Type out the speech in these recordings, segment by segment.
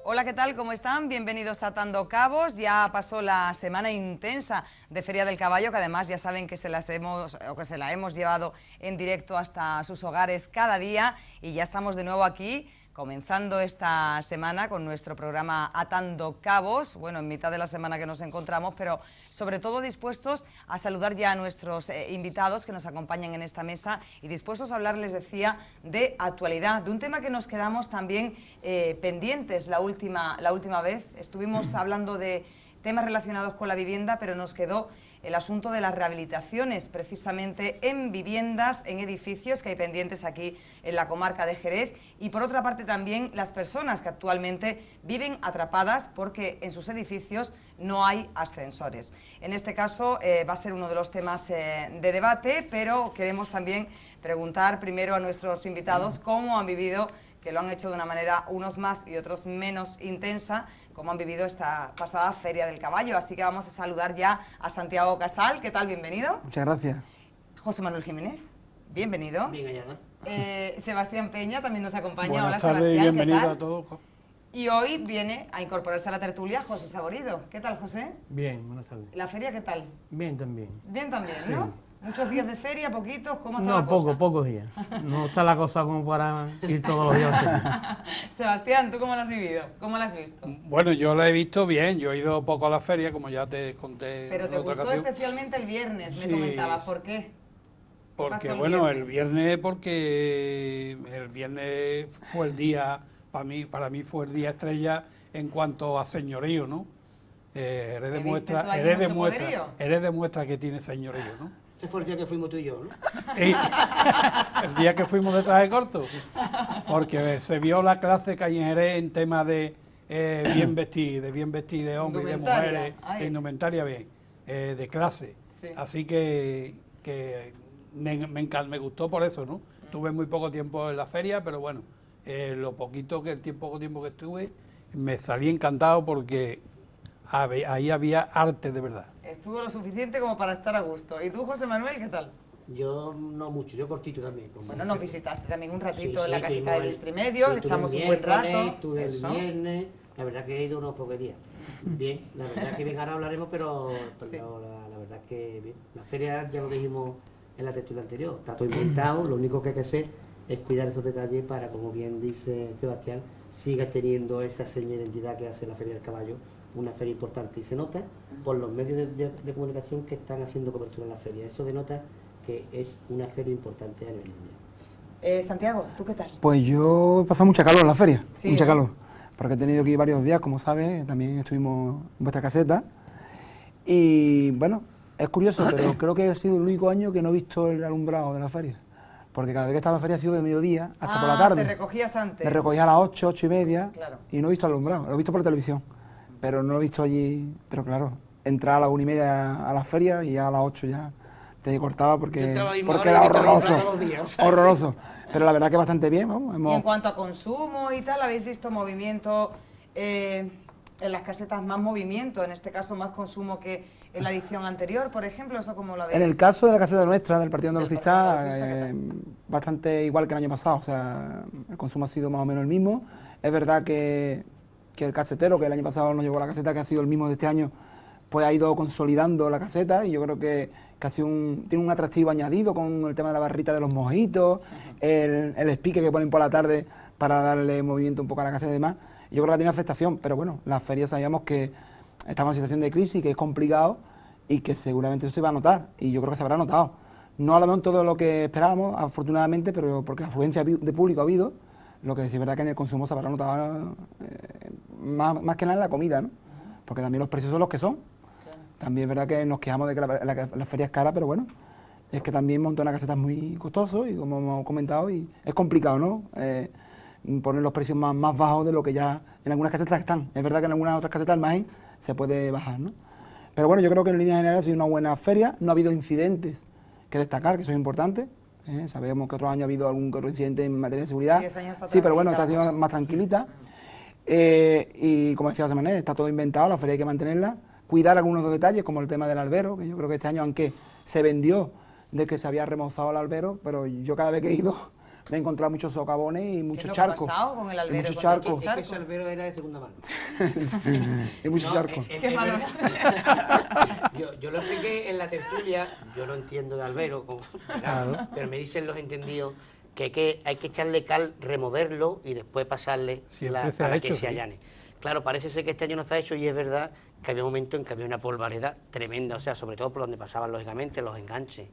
Hola, ¿qué tal? ¿Cómo están? Bienvenidos a Atando Cabos. Ya pasó la semana intensa de Feria del Caballo, que además ya saben que se la hemos llevado en directo hasta sus hogares cada día, y ya estamos de nuevo aquí, comenzando esta semana con nuestro programa Atando Cabos, bueno, en mitad de la semana que nos encontramos, pero sobre todo dispuestos a saludar ya a nuestros invitados que nos acompañan en esta mesa y dispuestos a hablar, les decía, de actualidad, de un tema que nos quedamos también pendientes la última vez. Estuvimos hablando de temas relacionados con la vivienda, pero nos quedó el asunto de las rehabilitaciones, precisamente en viviendas, en edificios que hay pendientes aquí en la comarca de Jerez, y por otra parte también las personas que actualmente viven atrapadas porque en sus edificios no hay ascensores. En este caso va a ser uno de los temas de debate, pero queremos también preguntar primero a nuestros invitados cómo han vivido, que lo han hecho de una manera unos más y otros menos intensa, cómo han vivido esta pasada Feria del Caballo. Así que vamos a saludar ya a Santiago Casal. ¿Qué tal? Bienvenido. Muchas gracias. José Manuel Jiménez, bienvenido. Bien hallada. Sebastián Peña también nos acompaña. Buenas Hola, tardes, Sebastián, bienvenido ¿qué tal? a todos. Y hoy viene a incorporarse a la tertulia José Saborido. ¿Qué tal, José? Bien, buenas tardes. ¿La feria qué tal? Bien también. Bien también, ¿no? Sí. ¿Muchos días de feria, poquitos? ¿Cómo está No, la cosa? pocos días. No está la cosa como para ir todos los días a la feria. Sebastián, ¿tú cómo lo has vivido? ¿Cómo lo has visto? Bueno, yo la he visto bien, yo he ido poco a la feria, como ya te conté Pero en te otra gustó ocasión. especialmente el viernes, me Sí. comentabas. ¿Por qué? Porque, pasó el bueno, viernes? el viernes, porque el viernes fue el día, para mí fue el día estrella en cuanto a señorío, ¿no? Eres ¿Que viste tú ahí mucho poderío? demuestra que tiene señorío, ¿no? Ese fue el día que fuimos tú y yo, ¿no? Y el día que fuimos de traje corto, porque se vio la clase que hay en Jerez en tema de bien vestir de hombres y de Indumentaria, mujeres, ay. de indumentaria bien, de clase. Sí. Así que me gustó por eso, ¿no? Tuve muy poco tiempo en la feria, pero bueno, poco tiempo que estuve, me salí encantado porque ahí había arte de verdad. Estuvo lo suficiente como para estar a gusto. ¿Y tú, José Manuel, qué tal? Yo no mucho, yo cortito también. Bueno, nos visitaste también un ratito Sí, en la sí, casita de estuvimos Listrimedio, sí, echamos estuve un el buen rato. miércoles, estuve Eso. el viernes, la verdad que he ido unos pocos días. Bien, la verdad que bien, ahora hablaremos, pero Sí. la verdad que bien. La feria ya lo dijimos en la tertulia anterior, está todo inventado, lo único que hay que hacer es cuidar esos detalles para, como bien dice Sebastián, siga teniendo esa seña de identidad que hace la Feria del Caballo, una feria importante, y se nota por los medios de comunicación que están haciendo cobertura en la feria. Eso denota que es una feria importante a nivel mundial. Santiago, ¿tú qué tal? Pues yo he pasado mucha calor en la feria, Sí, mucha ¿no? calor, porque he tenido que ir varios días, como sabes, también estuvimos en vuestra caseta. Y bueno, es curioso, pero creo que ha sido el único año que no he visto el alumbrado de la feria, porque cada vez que estaba en la feria ha sido de mediodía hasta por la tarde. Te recogías antes. Me recogía a las 8, 8:30, Claro. y no he visto el alumbrado, lo he visto por televisión, pero no lo he visto allí. Pero claro, entrar a las 1:30 a la feria y ya a las 8 ya te cortaba Yo porque estaba ahí era ahora y estaba horroroso, todos los días, o sea. horroroso. Pero la verdad que bastante bien, vamos. Y en cuanto a consumo y tal, ¿habéis visto movimiento en las casetas, más movimiento, en este caso más consumo que en la edición anterior, por ejemplo? ¿Eso cómo lo veis? En el caso de la caseta nuestra, del Partido Del Andalucista, Partido Andalucista, bastante igual que el año pasado, o sea, el consumo ha sido más o menos el mismo. Es verdad que el casetero, que el año pasado nos llevó la caseta, que ha sido el mismo de este año, pues ha ido consolidando la caseta, y yo creo que ha sido tiene un atractivo añadido con el tema de la barrita de los mojitos, el speaker que ponen por la tarde para darle movimiento un poco a la caseta y demás. Yo creo que tiene aceptación, pero bueno, las ferias sabíamos que estamos en situación de crisis, que es complicado y que seguramente eso se va a notar, y yo creo que se habrá notado. No a lo mejor todo lo que esperábamos, afortunadamente, pero porque afluencia de público ha habido, lo que sí es verdad que en el consumo se habrá notado más que nada en la comida, ¿no? Porque también los precios son los que son. También es verdad que nos quejamos de que la feria es cara, pero bueno, es que también montar una caseta es muy costoso, y como hemos comentado, y es complicado, ¿no? Poner los precios más bajos de lo que ya en algunas casetas están. Es verdad que en algunas otras casetas el margen se puede bajar, ¿no? Pero bueno, yo creo que en líneas generales ha sido una buena feria, no ha habido incidentes que destacar, que eso es importante. Sabemos que otros años ha habido algún que otro incidente en materia de seguridad. Sí, ese año está Sí, pero bueno, está tranquilita la siendo más tranquilita. Y como decía José Manuel, está todo inventado, la feria hay que mantenerla, cuidar algunos detalles, como el tema del albero, que yo creo que este año, aunque se vendió de que se había remozado el albero, pero yo cada vez que he ido, me he encontrado muchos socavones y ¿Qué es muchos lo que ha charcos. pasado con el Y albero? muchos con charcos. el Es que ese albero era de segunda mano. Y muchos No, charcos. Qué malo. Yo lo expliqué en la tertulia, yo no entiendo de albero, ¿verdad? Pero me dicen los entendidos que hay que echarle cal, removerlo y después pasarle Siempre se ha para hecho, que se sí. allane. Claro, parece ser que este año no se ha hecho y es verdad que había momentos en que había una polvareda tremenda, o sea, sobre todo por donde pasaban lógicamente los enganches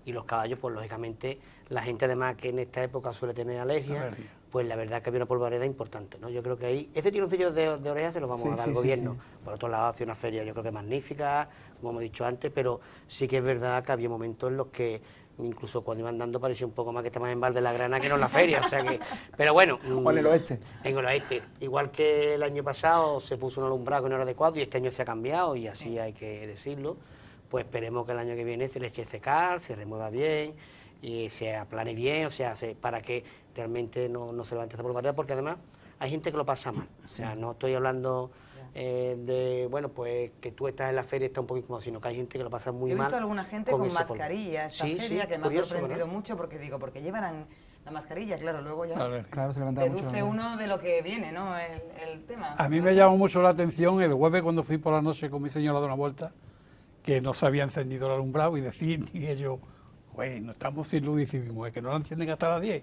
y los caballos, pues lógicamente la gente además que en esta época suele tener alergia, pues la verdad que había una polvareda importante, ¿no? Yo creo que ahí, ese tironcillo de orejas se los vamos Sí, a dar sí, al sí, gobierno. sí. Por otro lado, hace una feria yo creo que magnífica, como hemos dicho antes, pero sí que es verdad que había momentos en los que incluso cuando iban dando parecía un poco más que estaba en Val de la Grana que no en la feria, o sea que, pero bueno. O en el oeste. En el oeste. Igual que el año pasado se puso un alumbrado que no era adecuado y este año se ha cambiado y así hay que decirlo, pues esperemos que el año que viene se le eche secar, se remueva bien y se aplane bien, o sea, para que realmente no se levante esta polvareda, porque además hay gente que lo pasa mal, o sea, no estoy hablando de, bueno, pues que tú estás en la feria y está un poco incómodo, sino que hay gente que lo pasa muy mal. Yo he visto alguna gente con ese polvo. mascarilla esta Sí, feria, sí, que me ha curioso, sorprendido ¿verdad? mucho, porque digo, porque llevan la mascarilla, claro, luego ya Claro, se levantaba mucho. deduce uno de lo que viene, ¿no? El tema. A mí me llamó mucho la atención el jueves cuando fui por la noche con mi señora de una vuelta, que no se había encendido el alumbrado y dije yo, güey, no estamos sin luz, y dice mi mujer, que no la encienden hasta las 10.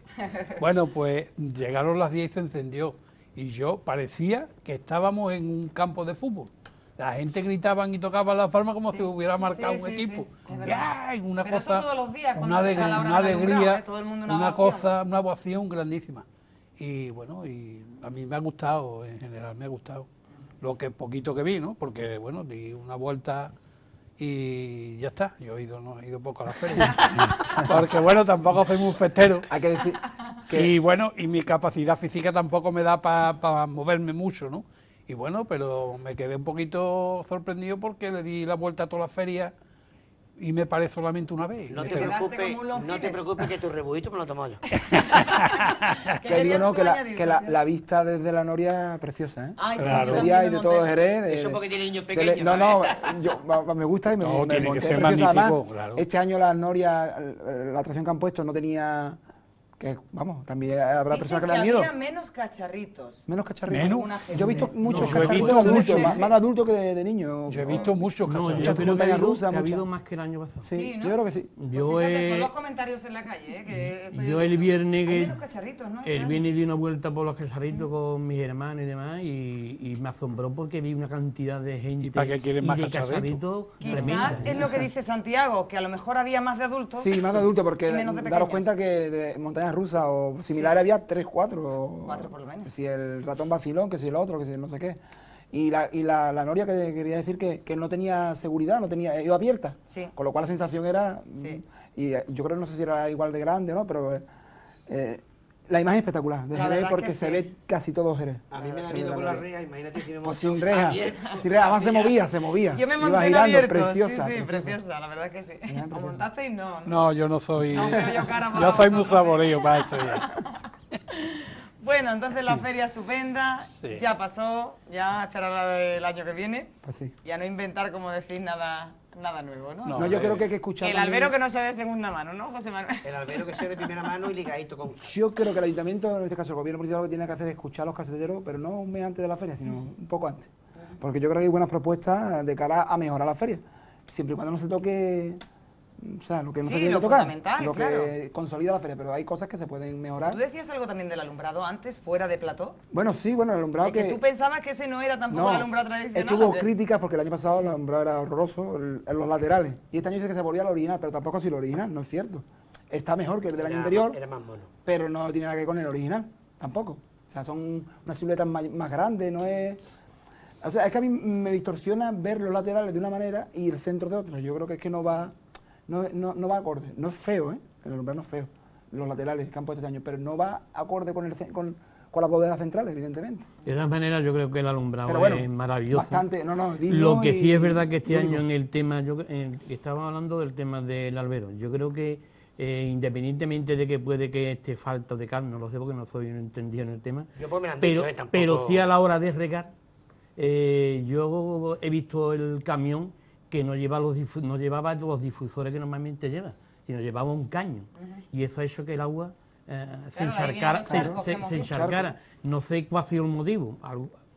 Bueno, pues llegaron las 10 y se encendió. Y yo parecía que estábamos en un campo de fútbol. La gente gritaban y tocaban las palmas como si hubiera marcado un equipo. es verdad. ¡Ay! Una Pero eso cosa, todos los días, cuando una, se da la hora una del alumbrado, alegría, todo el mundo una una ovación. cosa, una ovación grandísima. Y bueno, y a mí me ha gustado, en general me ha gustado. Lo que poquito que vi, ¿no? Porque bueno, di una vuelta y ya está. Yo no he ido poco a la feria. Porque bueno, tampoco soy muy festero. Hay que decir que Y bueno, y mi capacidad física tampoco me da para moverme mucho, ¿no? Y bueno, pero me quedé un poquito sorprendido porque le di la vuelta a toda la feria y me paré solamente una vez. No Te te quedaste preocupes, como un no te longiles. preocupes que tu rebujito me lo tomo yo. que digo, no, que añadir, la vista desde la Noria es preciosa, ¿eh? Ay, sí, Claro. yo también Feria me y de monté. todo Jerez. Eso porque tiene niños de- pequeños. no, no, me gusta y me, No, me tiene que monté ser preciosa. magnífico, Además, claro. este año la Noria, la atracción que han puesto no tenía, que vamos, también habrá Dicen personas que que le dan miedo. había menos cacharritos. Menos cacharritos. Menos. Alguna gente. Yo he visto muchos No, yo he cacharritos visto adultos, muchos. más de adultos que de niños. Yo he visto muchos No, cacharritos. yo Muchas creo que ha montañas habido, rusas, que ha muchas. habido más que el año pasado. Sí, Sí, ¿no? yo creo que sí. Yo Pues fíjate, son he- los comentarios en la calle, que estoy Yo el oyendo. viernes Hay que menos cacharritos, ¿no? el viernes di una vuelta por los cacharritos con mis hermanos y demás y me asombró porque vi una cantidad de gente ¿Y para qué quieren más de cacharritos? tremenda. Quizás es lo que dice Santiago, que a lo mejor había más de adultos. Sí, más de adultos, porque Y menos de daros pequeños. cuenta que de montañas rusas o similares había 3, 4. 4 por lo menos. Que si el ratón vacilón, que si el otro, que si no sé qué. Y la Noria que quería decir que no tenía seguridad, no tenía, iba abierta. Sí. Con lo cual la sensación era, Sí. y yo creo, no sé si era igual de grande o no, pero la imagen es espectacular de La Jerez verdad porque que se sí. ve casi todo Jerez. A mí me da Desde miedo la con la Noria. reja, imagínate si me Pues monto sin reja, abierto. sin reja, además se movía. Yo me Iba monté en girando, abierto, preciosa, sí, preciosa. preciosa, la verdad que sí. preciosa. ¿Lo montasteis? No, ¿no? No, yo no soy. No veo yo cara para Yo soy muy vosotros. saboreo para eso ya. Bueno, entonces la feria estupenda, Sí. ya pasó, ya esperar la del año que viene Pues sí. y a no inventar, como decís, nada nuevo, ¿no? No, No, yo creo que hay que escuchar El también- albero que no sea de segunda mano, ¿no, José Manuel? El albero que sea de primera mano y ligadito con... Yo creo que el ayuntamiento, en este caso el gobierno municipal, lo que tiene que hacer es escuchar a los caseteros, pero no un mes antes de la feria, sino un poco antes. Porque yo creo que hay buenas propuestas de cara a mejorar la feria. Siempre y cuando no se toque, o sea, lo que no Sí, se tiene lo que tocar, fundamental, lo claro. que consolida la feria, pero hay cosas que se pueden mejorar. Tú decías algo también del alumbrado antes, fuera de plató, Bueno, sí, bueno, el alumbrado de que tú pensabas que ese no era tampoco el alumbrado tradicional. es que hubo antes. críticas porque el año pasado el alumbrado era horroroso en los laterales. Y este año dice que se volvía al original, pero tampoco así el original, no es cierto. Está mejor que el del año anterior, Era más mono. pero no tiene nada que ver con el original, tampoco. O sea, son unas siluetas más grandes, no es... O sea, es que a mí me distorsiona ver los laterales de una manera y el centro de otra. Yo creo que es que no va acorde. No es feo, ¿eh? El alumbrado no es feo, los laterales que han puesto este año, pero no va acorde con las bóvedas centrales, evidentemente. De todas maneras, yo creo que el alumbrado Pero bueno, es maravilloso. bastante, digno Lo que sí y es verdad que este único. año en el tema, estábamos hablando del tema del albero, yo creo que independientemente de que puede que esté falta de cal, no lo sé porque no soy un entendido en el tema, Yo pues me lo han pero, dicho, tampoco... pero sí a la hora de regar, yo he visto el camión que no llevaba los difusores que normalmente lleva, sino llevaba un caño. Y eso ha hecho que el agua se Claro, de ahí viene encharcara, los charcos que hemos se visto. encharcara. No sé cuál ha sido el motivo.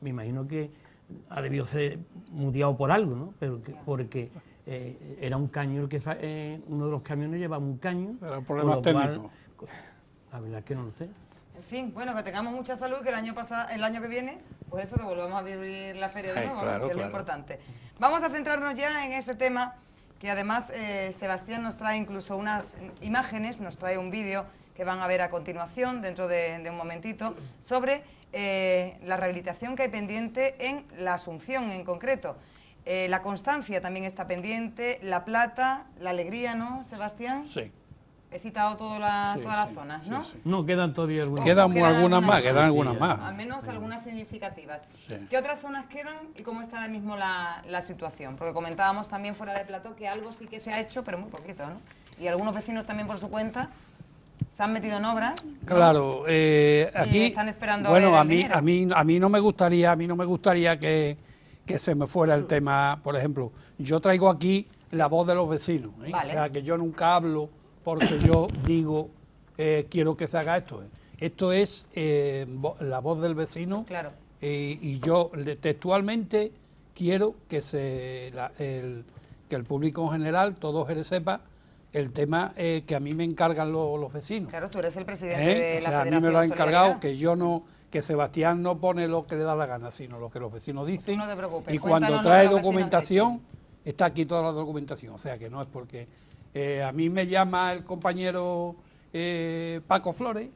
Me imagino que ha debido ser muteado por algo, ¿no? Pero porque era un caño el que uno de los camiones llevaba un caño. Serán con problemas lo cual, técnicos. la verdad es que no lo sé. En fin, bueno, que tengamos mucha salud y que el año que viene, pues eso, que volvamos a vivir la feria de Ay, nuevo, claro, ¿no? Que es lo claro. importante. Vamos a centrarnos ya en ese tema, que además Sebastián nos trae incluso unas imágenes, nos trae un vídeo que van a ver a continuación, dentro de un momentito, sobre la rehabilitación que hay pendiente en la Asunción en concreto. La Constancia también está pendiente, La Plata, La Alegría, ¿no, Sebastián? Sí. He citado Sí, todas las sí, zonas, sí, ¿no? sí. No, quedan todavía algunas. Quedan Quedan algunas más, algunas quedan más. algunas Sí, más. Al menos algunas significativas. Sí. ¿Qué otras zonas quedan y cómo está ahora mismo la situación? Porque comentábamos también fuera de plató que algo sí que se ha hecho, pero muy poquito, ¿no? Y algunos vecinos también por su cuenta se han metido en obras. ¿no? Claro, aquí están esperando a bueno, ver a el mí, dinero. a mí no me gustaría que se me fuera el tema. Por ejemplo, yo traigo aquí la voz de los vecinos, ¿eh? Vale. O sea, que yo nunca hablo porque yo digo quiero que se haga esto. Esto es la voz del vecino. Claro. Y yo textualmente quiero que que el público en general, todos sepa el tema que a mí me encargan los vecinos. Claro, tú eres el presidente de O la sea, a Federación mí me lo ha encargado Solidaridad. que yo no, que Sebastián no pone lo que le da la gana, sino lo que los vecinos dicen. no te preocupes, Y cuando cuéntanos lo trae que los vecinos documentación, está aquí toda la documentación. O sea, que no es porque a mí me llama el compañero Paco Flores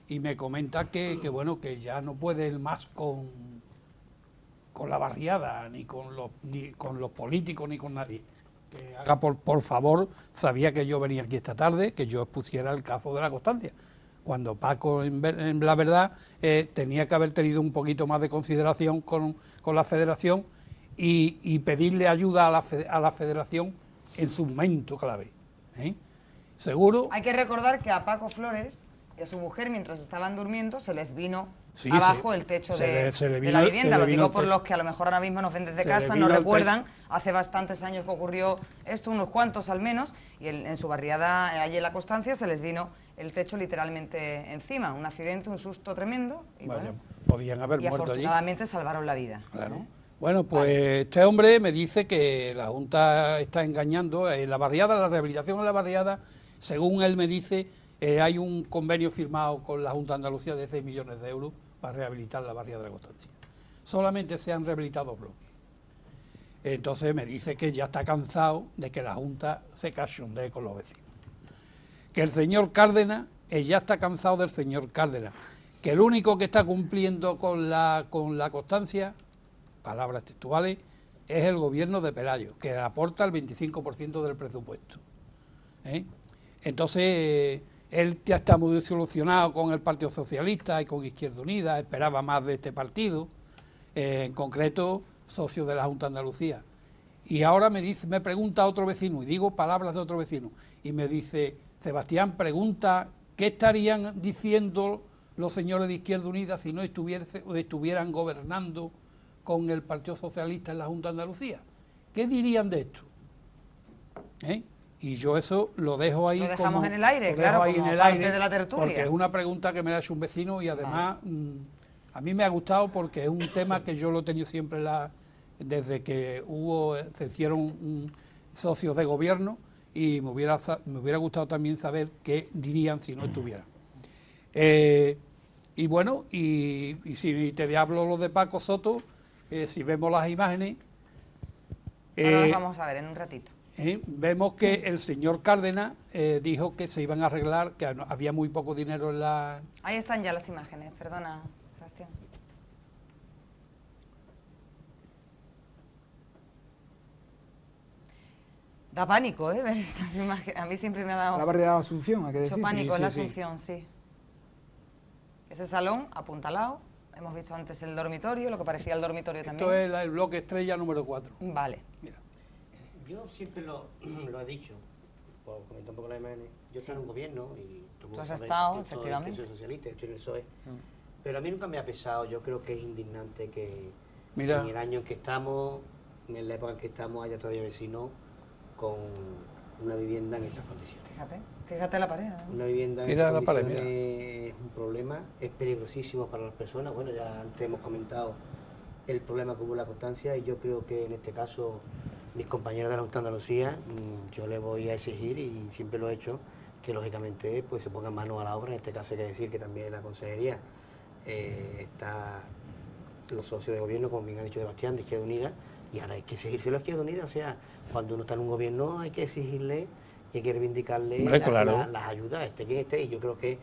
y me comenta que bueno, que ya no puede él más con la barriada, ni con los políticos, ni con nadie. Que haga por favor, sabía que yo venía aquí esta tarde, que yo expusiera el caso de la Constancia. Cuando Paco, en la verdad, tenía que haber tenido un poquito más de consideración con la Federación y pedirle ayuda a la Federación en su momento clave. Seguro. Hay que recordar que a Paco Flores y a su mujer, mientras estaban durmiendo, se les vino Sí, abajo sí. el techo Se de, le- se le de vino- la se vivienda. le Lo vino digo el por techo. los que a lo mejor ahora mismo nos ven desde Se le casa, vino no el recuerdan. Hace bastantes años que ocurrió esto, unos cuantos al menos, y en su barriada, allí en La Constancia, se les vino el techo literalmente encima. Un accidente, un susto tremendo. Y, Vaya, bueno, podían haber y muerto allí. afortunadamente salvaron la vida. Claro. ¿eh? Bueno, pues este hombre me dice que la Junta está engañando. En la barriada, la rehabilitación en la barriada, según él me dice, hay un convenio firmado con la Junta de Andalucía de 6 millones de euros para rehabilitar la barriada de la Constancia. Solamente se han rehabilitado bloques. Entonces me dice que ya está cansado de que la Junta se cachondee con los vecinos. Que el señor Cárdenas, ya está cansado del señor Cárdenas. Que el único que está cumpliendo con la Constancia, palabras textuales, es el gobierno de Pelayo, que aporta el 25% del presupuesto. Entonces, él ya está muy desilusionado con el Partido Socialista y con Izquierda Unida, esperaba más de este partido, en concreto, socio de la Junta de Andalucía. Y ahora me pregunta otro vecino, y digo palabras de otro vecino, y me dice, Sebastián, pregunta, ¿qué estarían diciendo los señores de Izquierda Unida si no estuvieran gobernando con el Partido Socialista en la Junta de Andalucía? ¿Qué dirían de esto? Y yo eso lo dejo ahí. Lo dejamos en el aire, lo claro, dejo ahí como en el parte aire, de la tertulia. porque es una pregunta que me ha hecho un vecino y además a mí me ha gustado porque es un tema que yo lo he tenido siempre desde que se hicieron socios de gobierno y me hubiera gustado también saber qué dirían si no estuvieran. Y bueno, y si te hablo lo de Paco Soto, si vemos las imágenes, Ahora las vamos a ver en un ratito. vemos que el señor Cárdenas dijo que se iban a arreglar, que había muy poco dinero en la... Ahí están ya las imágenes, perdona, Sebastián. Da pánico, ver estas imágenes. A mí siempre me ha dado La barriada de Asunción, hay que mucho decir. pánico en sí, la sí. Asunción, sí. Ese salón apuntalado. Hemos visto antes el dormitorio, lo que parecía el dormitorio Esto también. es el bloque estrella número 4. Vale. Mira. Yo siempre lo he dicho, por comentar un poco la imagen. Yo estoy en un gobierno y Tú has sabes estado, que efectivamente. soy socialista, estoy en el PSOE. Pero a mí nunca me ha pesado, yo creo que es indignante que Mira. en el año en que estamos, en la época en que estamos, haya todavía vecinos con una vivienda en esas condiciones. Fíjate. Fíjate la pared, ¿no? Una vivienda en Mira esas la pared, condiciones es un problema, es peligrosísimo para las personas. Bueno, ya antes hemos comentado el problema que hubo en la Constancia y yo creo que en este caso mis compañeros de la Junta de Andalucía, yo le voy a exigir, y siempre lo he hecho, que lógicamente pues se pongan manos a la obra. En este caso hay que decir que también en la consejería está los socios de gobierno, como bien ha dicho Sebastián, de Izquierda Unida, y ahora hay que exigírselo a Izquierda Unida. O sea, cuando uno está en un gobierno hay que exigirle y hay que reivindicarle las ayudas, quien esté, y yo creo que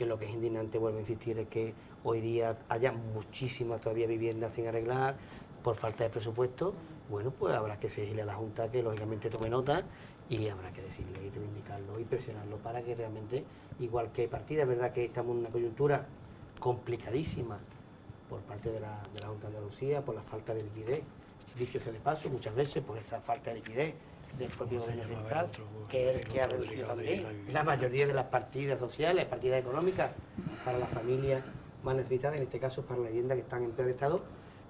lo que es indignante, vuelvo a insistir, es que hoy día haya muchísimas todavía viviendas sin arreglar por falta de presupuesto. Bueno, pues habrá que exigirle a la Junta que lógicamente tome nota y habrá que decirle y reivindicarlo y presionarlo para que realmente, igual que hay partidas, es verdad que estamos en una coyuntura complicadísima por parte de la Junta de Andalucía, por la falta de liquidez, dicho sea de paso, muchas veces por esa falta de liquidez del propio gobierno central, que ha reducido también la mayoría de las partidas sociales, partidas económicas para las familias más necesitadas, en este caso para la vivienda que están en peor estado.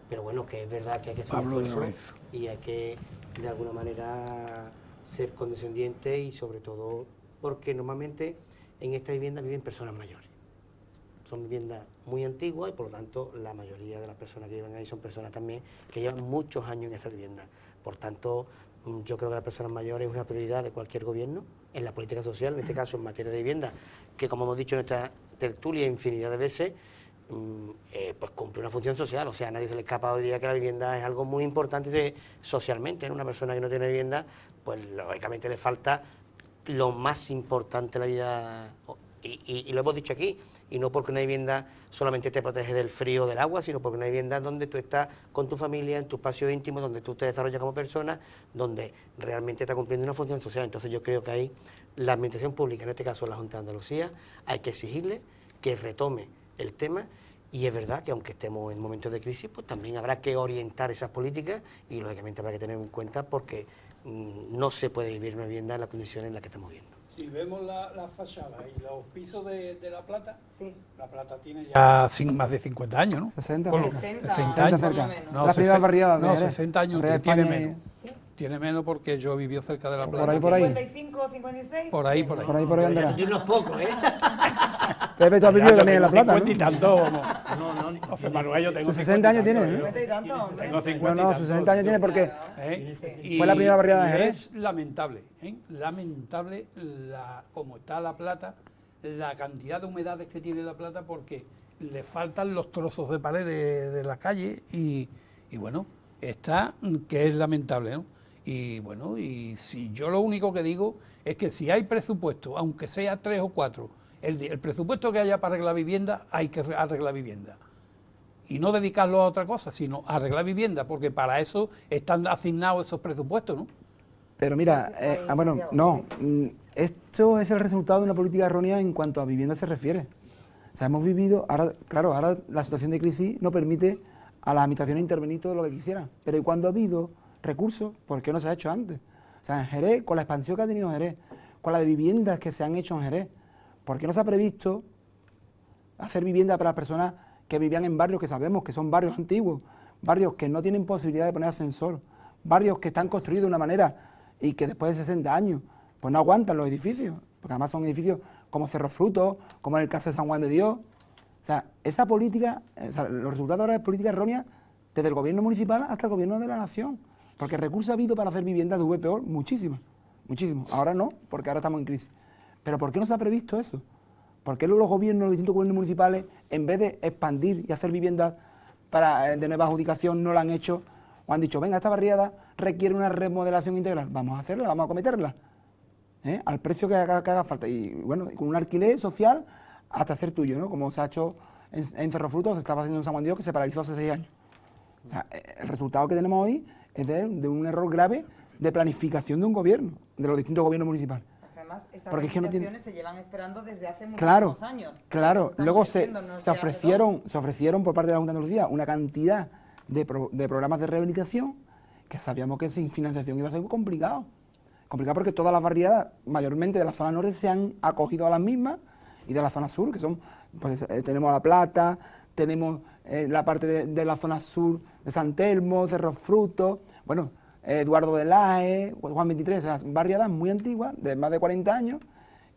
Pero bueno, que es verdad que hay que hacer un esfuerzo y hay que de alguna manera ser condescendiente, y sobre todo porque normalmente en esta vivienda viven personas mayores. Son viviendas muy antiguas y por lo tanto la mayoría de las personas que viven ahí son personas también que llevan muchos años en esa vivienda. Por tanto, yo creo que las personas mayores es una prioridad de cualquier gobierno en la política social, en este caso en materia de vivienda, que como hemos dicho en esta tertulia infinidad de veces, pues cumple una función social. O sea, a nadie se le escapa hoy día que la vivienda es algo muy importante socialmente. Una persona que no tiene vivienda, pues lógicamente le falta lo más importante de la vida, y lo hemos dicho aquí, y no porque una vivienda solamente te protege del frío o del agua, sino porque una vivienda donde tú estás con tu familia, en tu espacio íntimo, donde tú te desarrollas como persona, donde realmente está cumpliendo una función social. Entonces yo creo que ahí la administración pública, en este caso la Junta de Andalucía, hay que exigirle que retome el tema. Y es verdad que aunque estemos en momentos de crisis, pues también habrá que orientar esas políticas y lógicamente habrá que tener en cuenta, porque no se puede vivir una vivienda en las condiciones en las que estamos viendo. Si vemos la fachada y los pisos de La Plata, sí. La Plata tiene ya más de 50 años, ¿no? 60, Por cerca. 60 60 años. cerca. No, La primera barriada de no, Jerez. 60 años, Jerez, tiene España, menos. ¿Sí? Tiene menos porque yo viví cerca de La Plata. Por ahí. 55, 56. Por ahí. Por ahí andará. Y unos pocos, ¿eh? Pepe, tú has vivido también en La Plata, 50 y ¿no? tanto, vamos. José Manuel, yo tengo Sus 60 años 50 tiene, ¿eh? 50 y tanto, hombre. Tengo 50 No, sus 60 años tiene porque Y fue la primera barriada de Jerez. Es lamentable, lamentable como está La Plata, la cantidad de humedades que tiene La Plata, porque le faltan los trozos de pared de la calle y bueno, está que es lamentable, ¿no? Y bueno, y si yo lo único que digo es que si hay presupuesto, aunque sea 3 o 4, el presupuesto que haya para arreglar vivienda, hay que arreglar vivienda. Y no dedicarlo a otra cosa, sino a arreglar vivienda, porque para eso están asignados esos presupuestos, ¿no? Pero mira, esto es el resultado de una política errónea en cuanto a vivienda se refiere. O sea, hemos vivido, ahora la situación de crisis no permite a las administraciones intervenir todo lo que quisieran. Pero ¿y cuando ha habido recursos? ¿Por qué no se ha hecho antes? O sea, en Jerez, con la expansión que ha tenido Jerez, con la de viviendas que se han hecho en Jerez, ¿por qué no se ha previsto hacer vivienda para las personas que vivían en barrios que sabemos que son barrios antiguos, barrios que no tienen posibilidad de poner ascensor, barrios que están construidos de una manera y que después de 60 años pues no aguantan los edificios, porque además son edificios como Cerro Frutos, como en el caso de San Juan de Dios? O sea, esa política, los resultados ahora de política errónea desde el gobierno municipal hasta el gobierno de la nación, porque recursos ha habido para hacer viviendas de VPO muchísimas. Ahora no, porque ahora estamos en crisis. Pero ¿por qué no se ha previsto eso? ¿Por qué los gobiernos, los distintos gobiernos municipales, en vez de expandir y hacer viviendas de nueva adjudicación, no la han hecho o han dicho, venga, esta barriada requiere una remodelación integral, vamos a hacerla, vamos a acometerla, al precio que haga falta? Y bueno, con un alquiler social hasta hacer tuyo, ¿no? Como se ha hecho en Cerro Frutos, se estaba haciendo en San Juan de Dios, que se paralizó hace 6 años. O sea, el resultado que tenemos hoy es de un error grave de planificación de un gobierno, de los distintos gobiernos municipales. Además, estas Porque es que no licitaciones se llevan esperando desde hace muchos años. Claro, luego se ofrecieron ofrecieron por parte de la Junta de Andalucía una cantidad de programas de rehabilitación que sabíamos que sin financiación iba a ser complicado. Complicado porque todas las barriadas, mayormente de la zona norte, se han acogido a las mismas, y de la zona sur, que son, pues tenemos La Plata, tenemos la parte de la zona sur de San Telmo, Cerro Frutos, bueno, Eduardo de Laje, Juan 23, o sea, barriadas muy antiguas, de más de 40 años,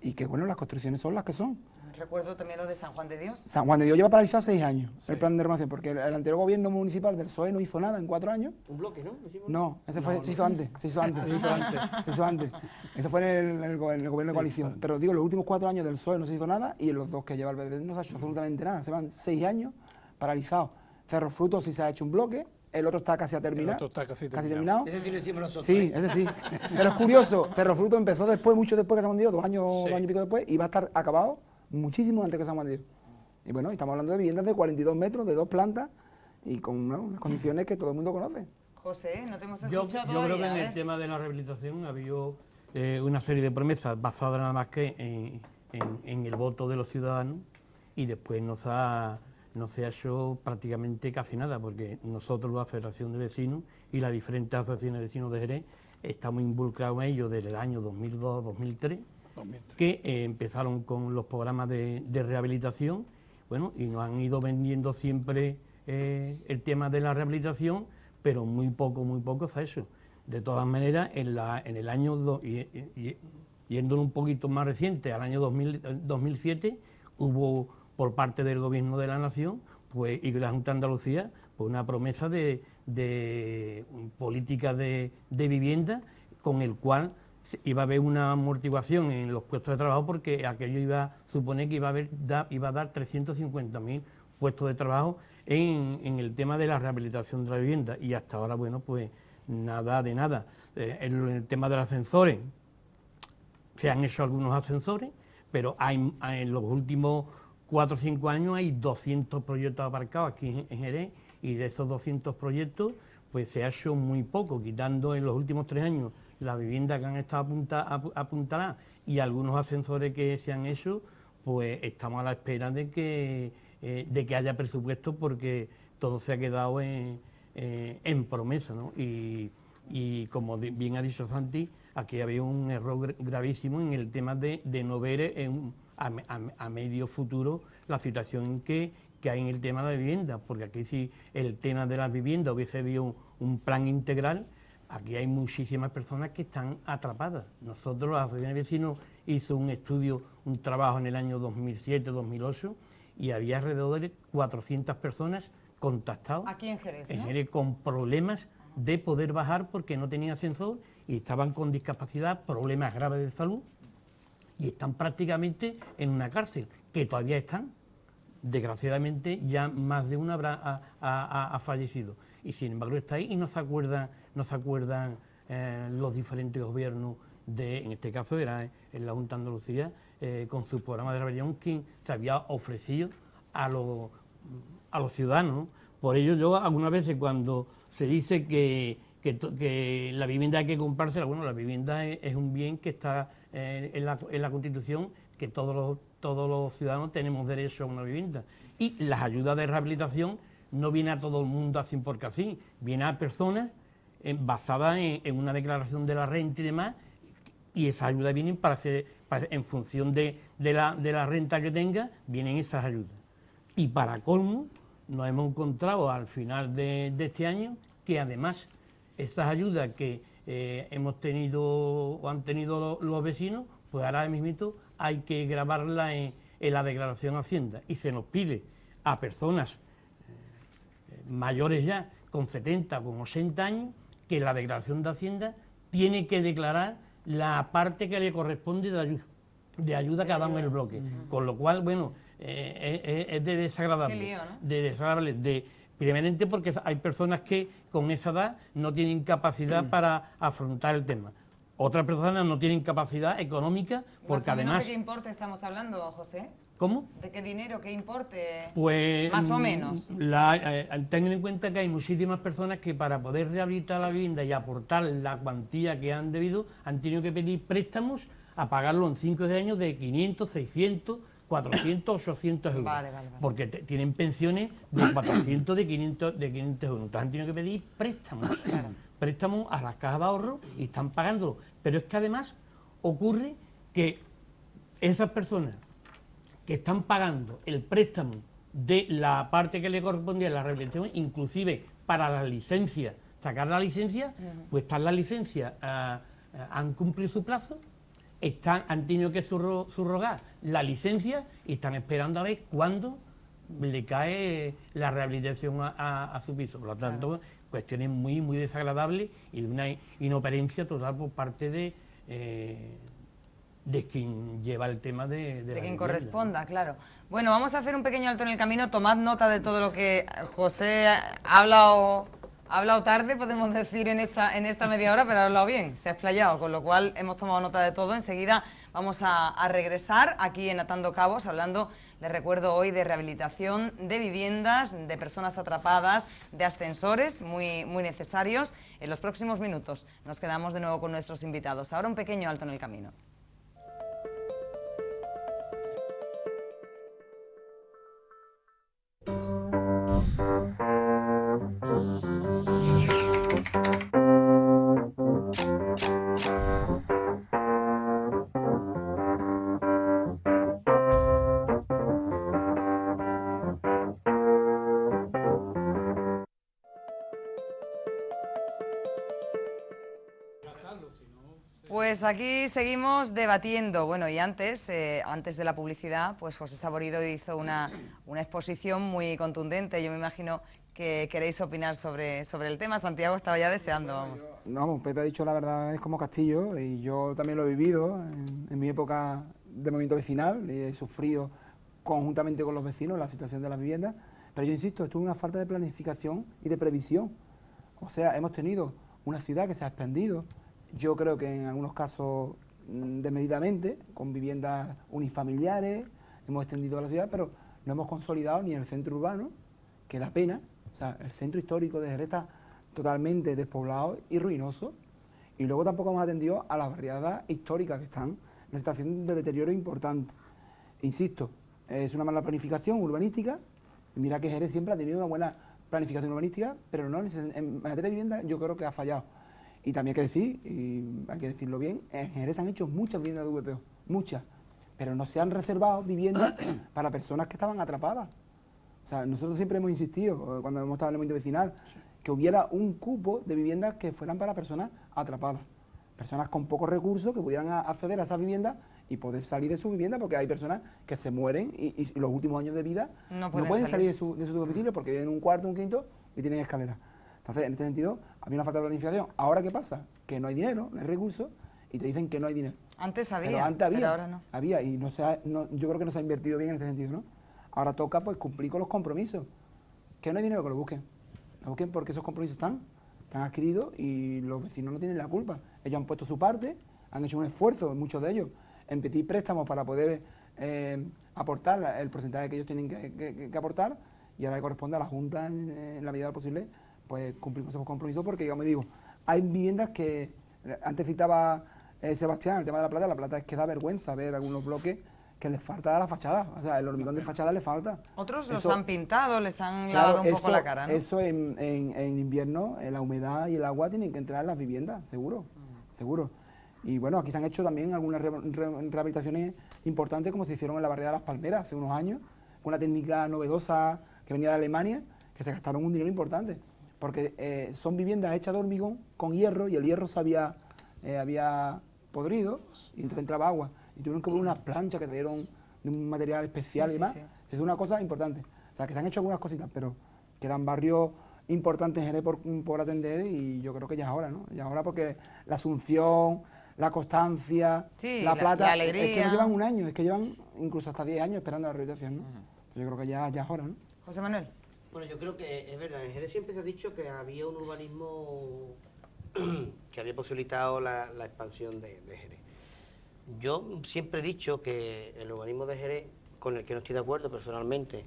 y que bueno, las construcciones son las que son. Recuerdo también lo de San Juan de Dios. San Juan de Dios lleva paralizado 6 años el plan de renovación, porque el anterior gobierno municipal del PSOE no hizo nada en 4 años. Un bloque, ¿no? No, ese fue, se hizo antes. Se hizo antes. Eso fue en el gobierno de coalición. Pero digo, los últimos 4 años del PSOE no se hizo nada y en los 2 que lleva el BBD no se ha hecho absolutamente nada. Se van 6 años paralizados. Cerro Fruto sí se ha hecho un bloque, el otro está casi a terminar. El otro está casi terminado. Ese sí lo hicimos nosotros. Sí, ese sí. Pero es curioso, Cerro Fruto empezó después, mucho después que San Juan de Dios, 2 años, Sí. 2 años y pico después, y va a estar acabado muchísimo antes que San Juan de Dios. Y bueno, estamos hablando de viviendas de 42 metros, de 2 plantas, y con unas condiciones que todo el mundo conoce. José, no te hemos Yo escuchado creo que todavía, en ¿eh? el tema de la rehabilitación había una serie de promesas basadas nada más que en el voto de los ciudadanos y después no se ha hecho prácticamente casi nada, porque nosotros, la Federación de Vecinos y las diferentes asociaciones de vecinos de Jerez, estamos involucrados en ello desde el año 2002-2003, que empezaron con los programas de rehabilitación, bueno, y nos han ido vendiendo siempre el tema de la rehabilitación, pero muy poco se ha hecho. De todas maneras, en el año, yendo un poquito más reciente, al año 2007, hubo por parte del Gobierno de la Nación pues, y de la Junta de Andalucía pues, una promesa de política de vivienda con el cual iba a haber una amortiguación en los puestos de trabajo, porque aquello supone que iba a dar 350.000 puestos de trabajo en el tema de la rehabilitación de la vivienda, y hasta ahora, bueno, pues nada de nada. En el tema de los ascensores, se han hecho algunos ascensores, pero en los últimos 4 o 5 años hay 200 proyectos aparcados aquí en Jerez, y de esos 200 proyectos pues se ha hecho muy poco, quitando en los últimos 3 años la vivienda que han estado apuntaladas y algunos ascensores que se han hecho, pues estamos a la espera de que haya presupuesto, porque todo se ha quedado en promesa, ¿no? Y como bien ha dicho Santi, aquí había un error gravísimo en el tema de no ver a medio futuro la situación que hay en el tema de la vivienda, porque aquí si el tema de las viviendas hubiese habido un plan integral, aquí hay muchísimas personas que están atrapadas. Nosotros, la Asociación de Vecinos, hizo un estudio, un trabajo en el año 2007-2008, y había alrededor de 400 personas contactadas Aquí en Jerez, ¿no? en Jerez, con problemas de poder bajar porque no tenían ascensor y estaban con discapacidad, problemas graves de salud, y están prácticamente en una cárcel, que todavía están. Desgraciadamente ya más de una ha fallecido, y sin embargo está ahí y no se acuerdan los diferentes gobiernos en este caso era en la Junta de Andalucía, con su programa de rehabilitación, quien se había ofrecido a los ciudadanos, ¿no? Por ello yo algunas veces, cuando se dice que la vivienda hay que comprársela, bueno, la vivienda es un bien que está en la Constitución, que todos los ciudadanos tenemos derecho a una vivienda, y las ayudas de rehabilitación no vienen a todo el mundo así porque así, vienen a personas basadas en una declaración de la renta y demás, y esas ayudas vienen en función de la renta que tenga, vienen esas ayudas. Y para colmo, nos hemos encontrado al final de este año que además estas ayudas que hemos tenido o han tenido los vecinos, pues ahora mismo hay que grabarla en la declaración Hacienda, y se nos pide a personas mayores ya, con 70, con 80 años, que la declaración de Hacienda tiene que declarar la parte que le corresponde de ayuda que ha dado en el bloque. Con lo cual, bueno, es de desagradable. Qué lío, ¿no? De desagradable, primeramente porque hay personas que con esa edad no tienen capacidad para afrontar el tema. Otras personas no tienen capacidad económica porque además... ¿De qué importe estamos hablando, José? ¿Cómo? ¿De qué dinero, qué importe? Pues más o menos. Tengan en cuenta que hay muchísimas personas que para poder rehabilitar la vivienda y aportar la cuantía que han debido, han tenido que pedir préstamos a pagarlo en 5 años de 500, 600, 400, 800 euros. Vale. Porque tienen pensiones de 400, de 500 euros. Entonces han tenido que pedir préstamos. Claro. Préstamos a las cajas de ahorro y están pagándolo. Pero es que además ocurre que esas personas que están pagando el préstamo de la parte que le correspondía a la rehabilitación, inclusive para la licencia, sacar la licencia, pues están las licencias, han cumplido su plazo, han tenido que subrogar la licencia y están esperando a ver cuándo le cae la rehabilitación a su piso. Por lo tanto, cuestiones muy, muy desagradables y de una inoperencia total por parte de quien lleva el tema de la quien vivienda, corresponda, ¿no? claro. Bueno, vamos a hacer un pequeño alto en el camino. Tomad nota de todo lo que José ha hablado tarde, podemos decir, en esta media hora, pero ha hablado bien, se ha explayado, con lo cual hemos tomado nota de todo. Enseguida vamos a regresar aquí en Atando Cabos, hablando, les recuerdo hoy, de rehabilitación de viviendas, de personas atrapadas, de ascensores muy, muy necesarios. En los próximos minutos nos quedamos de nuevo con nuestros invitados. Ahora un pequeño alto en el camino. Pues aquí seguimos debatiendo. Bueno, y antes de la publicidad, pues José Saborido hizo una exposición muy contundente. Yo me imagino que queréis opinar sobre el tema. Santiago estaba ya deseando, vamos. Vamos, Pepe ha dicho la verdad, es como Castillo, y yo también lo he vivido en mi época de movimiento vecinal, y he sufrido conjuntamente con los vecinos la situación de las viviendas, pero yo insisto, esto es una falta de planificación y de previsión. O sea, hemos tenido una ciudad que se ha expandido, yo creo que en algunos casos desmedidamente, con viviendas unifamiliares, hemos extendido la ciudad, pero no hemos consolidado ni el centro urbano, que da pena. O sea, el centro histórico de Jerez está totalmente despoblado y ruinoso, y luego tampoco hemos atendido a las barriadas históricas que están en una situación de deterioro importante. Insisto, es una mala planificación urbanística. Mira que Jerez siempre ha tenido una buena planificación urbanística, pero no en materia de vivienda yo creo que ha fallado. Y también hay que decir, y hay que decirlo bien, en Jerez se han hecho muchas viviendas de VPO, muchas, pero no se han reservado viviendas para personas que estaban atrapadas. O sea, nosotros siempre hemos insistido, cuando hemos estado en el movimiento vecinal, que hubiera un cupo de viviendas que fueran para personas atrapadas. Personas con pocos recursos que pudieran acceder a esas viviendas y poder salir de su vivienda, porque hay personas que se mueren y los últimos años de vida no pueden salir de su domicilio porque viven en un cuarto, un quinto y tienen escaleras. Entonces, en este sentido, había una falta de planificación. ¿Ahora qué pasa? Que no hay dinero, no hay recursos, y te dicen que no hay dinero. Antes había, pero antes había, pero ahora no. Había, y yo creo que no se ha invertido bien en este sentido, ¿no? Ahora toca pues cumplir con los compromisos. Que no hay dinero, que lo busquen. Lo busquen porque esos compromisos están adquiridos y los vecinos no tienen la culpa. Ellos han puesto su parte, han hecho un esfuerzo, muchos de ellos, en pedir préstamos para poder aportar el porcentaje que ellos tienen que aportar, y ahora le corresponde a la Junta, en la medida de lo posible, pues cumplir con esos compromisos, porque, como digo, hay viviendas que, antes citaba Sebastián, el tema de la plata es que da vergüenza ver algunos bloques que les falta la fachada, o sea, el hormigón de fachada les falta. Otros los han pintado, les han lavado un poco la cara, ¿no? Eso en invierno, la humedad y el agua tienen que entrar en las viviendas, seguro, seguro. Y bueno, aquí se han hecho también algunas rehabilitaciones importantes, como se hicieron en la barriada de Las Palmeras hace unos años, con una técnica novedosa que venía de Alemania, que se gastaron un dinero importante, porque son viviendas hechas de hormigón con hierro, y el hierro se había podrido, y entonces entraba agua, y tuvieron que poner unas planchas que trajeron de un material especial y demás. Sí. Es una cosa importante. O sea, que se han hecho algunas cositas, pero quedan barrios importantes en Jerez por atender, y yo creo que ya es hora, ¿no? Ya es hora, porque la Asunción, la Constancia, la Plata, la alegría. Es que no llevan un año, es que llevan incluso hasta 10 años esperando la rehabilitación, ¿no? Yo creo que ya es hora, ¿no? José Manuel. Bueno, yo creo que es verdad, en Jerez siempre se ha dicho que había un urbanismo que había posibilitado la expansión de Jerez. Yo siempre he dicho que el urbanismo de Jerez, con el que no estoy de acuerdo personalmente,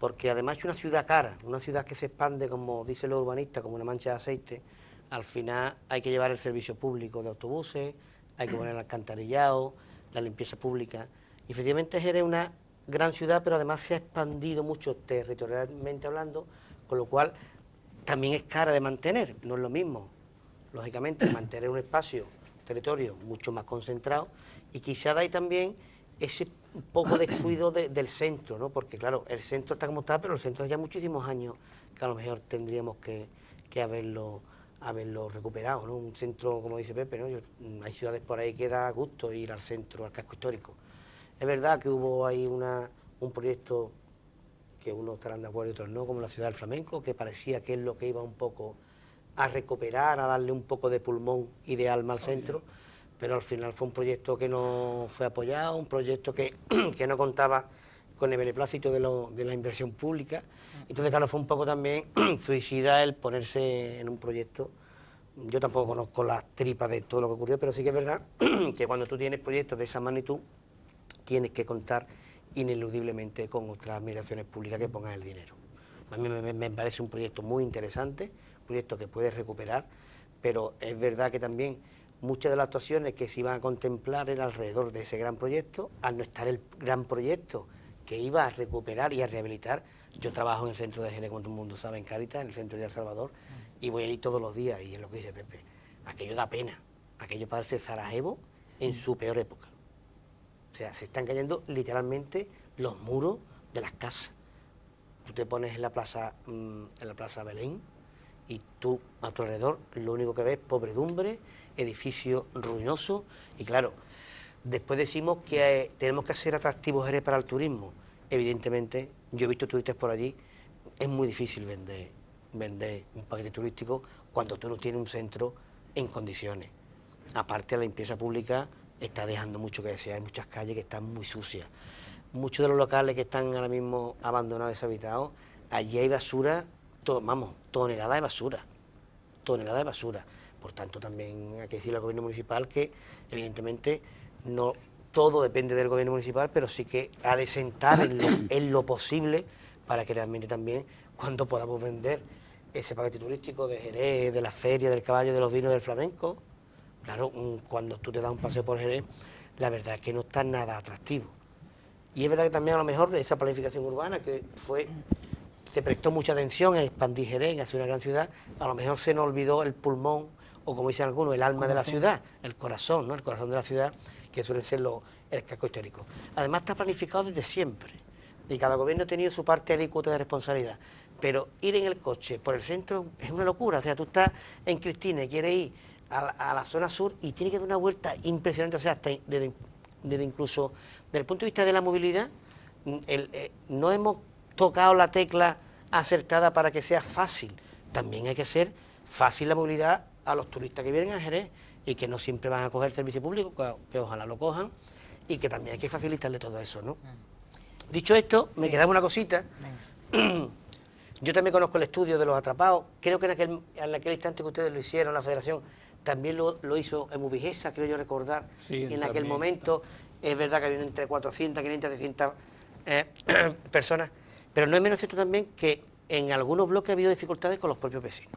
porque además es una ciudad cara, una ciudad que se expande, como dicen los urbanistas, como una mancha de aceite. Al final hay que llevar el servicio público de autobuses, hay que poner el alcantarillado, la limpieza pública. Y efectivamente Jerez es una gran ciudad, pero además se ha expandido mucho territorialmente hablando, con lo cual también es cara de mantener. No es lo mismo, lógicamente, mantener un espacio, territorio mucho más concentrado, y quizá de ahí también ese poco descuido del centro, ¿no? Porque claro, el centro está como está, pero el centro hace ya muchísimos años que a lo mejor tendríamos que haberlo haberlo recuperado, ¿no? Un centro, como dice Pepe, ¿no? Hay ciudades por ahí que da gusto ir al centro, al casco histórico. Es verdad que hubo ahí un proyecto que unos estarán de acuerdo y otros no, como la Ciudad del Flamenco, que parecía que es lo que iba un poco a recuperar, a darle un poco de pulmón y de alma al centro, pero al final fue un proyecto que no fue apoyado, un proyecto que no contaba con el beneplácito de la inversión pública. Entonces, claro, fue un poco también suicida el ponerse en un proyecto. Yo tampoco conozco las tripas de todo lo que ocurrió, pero sí que es verdad que cuando tú tienes proyectos de esa magnitud, tienes que contar ineludiblemente con otras administraciones públicas que pongan el dinero. A mí me parece un proyecto muy interesante, un proyecto que puedes recuperar, pero es verdad que también muchas de las actuaciones que se iban a contemplar eran alrededor de ese gran proyecto. Al no estar el gran proyecto que iba a recuperar y a rehabilitar, yo trabajo en el centro de Jerez, como todo el mundo sabe, en Cáritas, en el centro de El Salvador, y voy allí todos los días, y es lo que dice Pepe, aquello da pena, aquello parece Sarajevo en su peor época. O sea, se están cayendo literalmente los muros de las casas. Tú te pones en la plaza Belén y tú a tu alrededor lo único que ves es pobredumbre, edificios ruinosos y claro, después decimos que tenemos que hacer atractivos Jerez para el turismo. Evidentemente, yo he visto turistas por allí, es muy difícil vender un paquete turístico cuando tú no tienes un centro en condiciones. Aparte, la limpieza pública está dejando mucho que desear, hay muchas calles que están muy sucias. Muchos de los locales que están ahora mismo abandonados, deshabitados, allí hay basura, toneladas de basura, toneladas de basura. Por tanto, también hay que decirle al gobierno municipal que, evidentemente, no todo depende del gobierno municipal, pero sí que ha de sentar en lo posible para que realmente también, cuando podamos vender ese paquete turístico de Jerez, de la feria, del caballo, de los vinos, del flamenco, claro, cuando tú te das un paseo por Jerez, la verdad es que no está nada atractivo. Y es verdad que también a lo mejor esa planificación urbana que se prestó mucha atención en expandir Jerez, en hacer una gran ciudad, a lo mejor se nos olvidó el pulmón, o como dicen algunos, el alma de la ciudad, el corazón, ¿no? El corazón de la ciudad, que suele ser el casco histórico. Además está planificado desde siempre, y cada gobierno ha tenido su parte alícuota de responsabilidad, pero ir en el coche por el centro es una locura. O sea, tú estás en Cristina y quieres ir a la zona sur y tienes que dar una vuelta impresionante, o sea, hasta desde incluso desde el punto de vista de la movilidad, no hemos tocado la tecla acertada para que sea fácil. También hay que hacer fácil la movilidad a los turistas que vienen a Jerez y que no siempre van a coger servicio público, que ojalá lo cojan, y que también hay que facilitarle todo eso, ¿no? Dicho esto, me quedaba una cosita. Yo también conozco el estudio de los atrapados. Creo que en aquel instante que ustedes lo hicieron, la Federación también lo hizo en Mubijesa, creo yo recordar, sí, en aquel también. momento. Es verdad que había entre 400, 500, 600 personas, pero no es menos cierto también que en algunos bloques ha habido dificultades con los propios vecinos.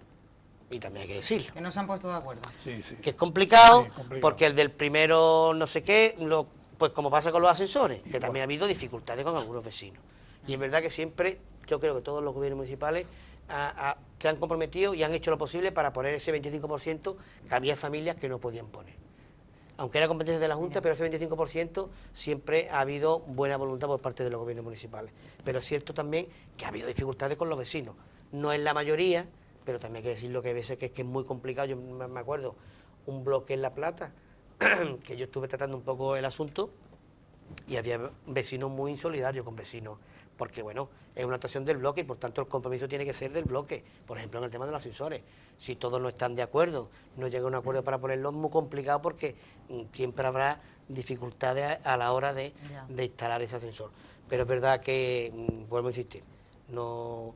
Y también hay que decirlo. Que no se han puesto de acuerdo. Sí, sí. Que es complicado, Sí, complicado. porque el del primero no sé qué, pues como pasa con los ascensores, que también ha habido dificultades con algunos vecinos. Y es verdad que siempre, yo creo que todos los gobiernos municipales se han comprometido y han hecho lo posible para poner ese 25% que había familias que no podían poner. Aunque era competencia de la Junta, pero ese 25% siempre ha habido buena voluntad por parte de los gobiernos municipales. Pero es cierto también que ha habido dificultades con los vecinos. No es la mayoría, pero también hay que decirlo que hay veces que es muy complicado. Yo me acuerdo un bloque en La Plata, que yo estuve tratando un poco el asunto, y había vecinos muy insolidarios con vecinos, porque bueno, es una actuación del bloque y por tanto el compromiso tiene que ser del bloque. Por ejemplo, en el tema de los ascensores, si todos no están de acuerdo, no llega a un acuerdo para ponerlo, es muy complicado porque siempre habrá dificultades a la hora de instalar ese ascensor. Pero es verdad que, vuelvo a insistir, no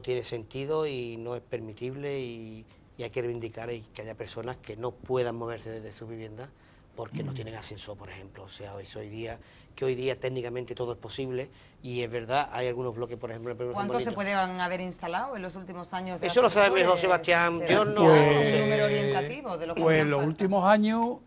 tiene sentido y no es permitible y hay que reivindicar que haya personas que no puedan moverse desde su vivienda porque no tienen ascensor, por ejemplo. O sea, hoy día técnicamente todo es posible y es verdad, hay algunos bloques, por ejemplo... ¿Cuántos se pueden haber instalado en los últimos años? Eso lo sabe mejor Sebastián, yo no... Pues, un número orientativo de lo que pues hacen en los falta. últimos años,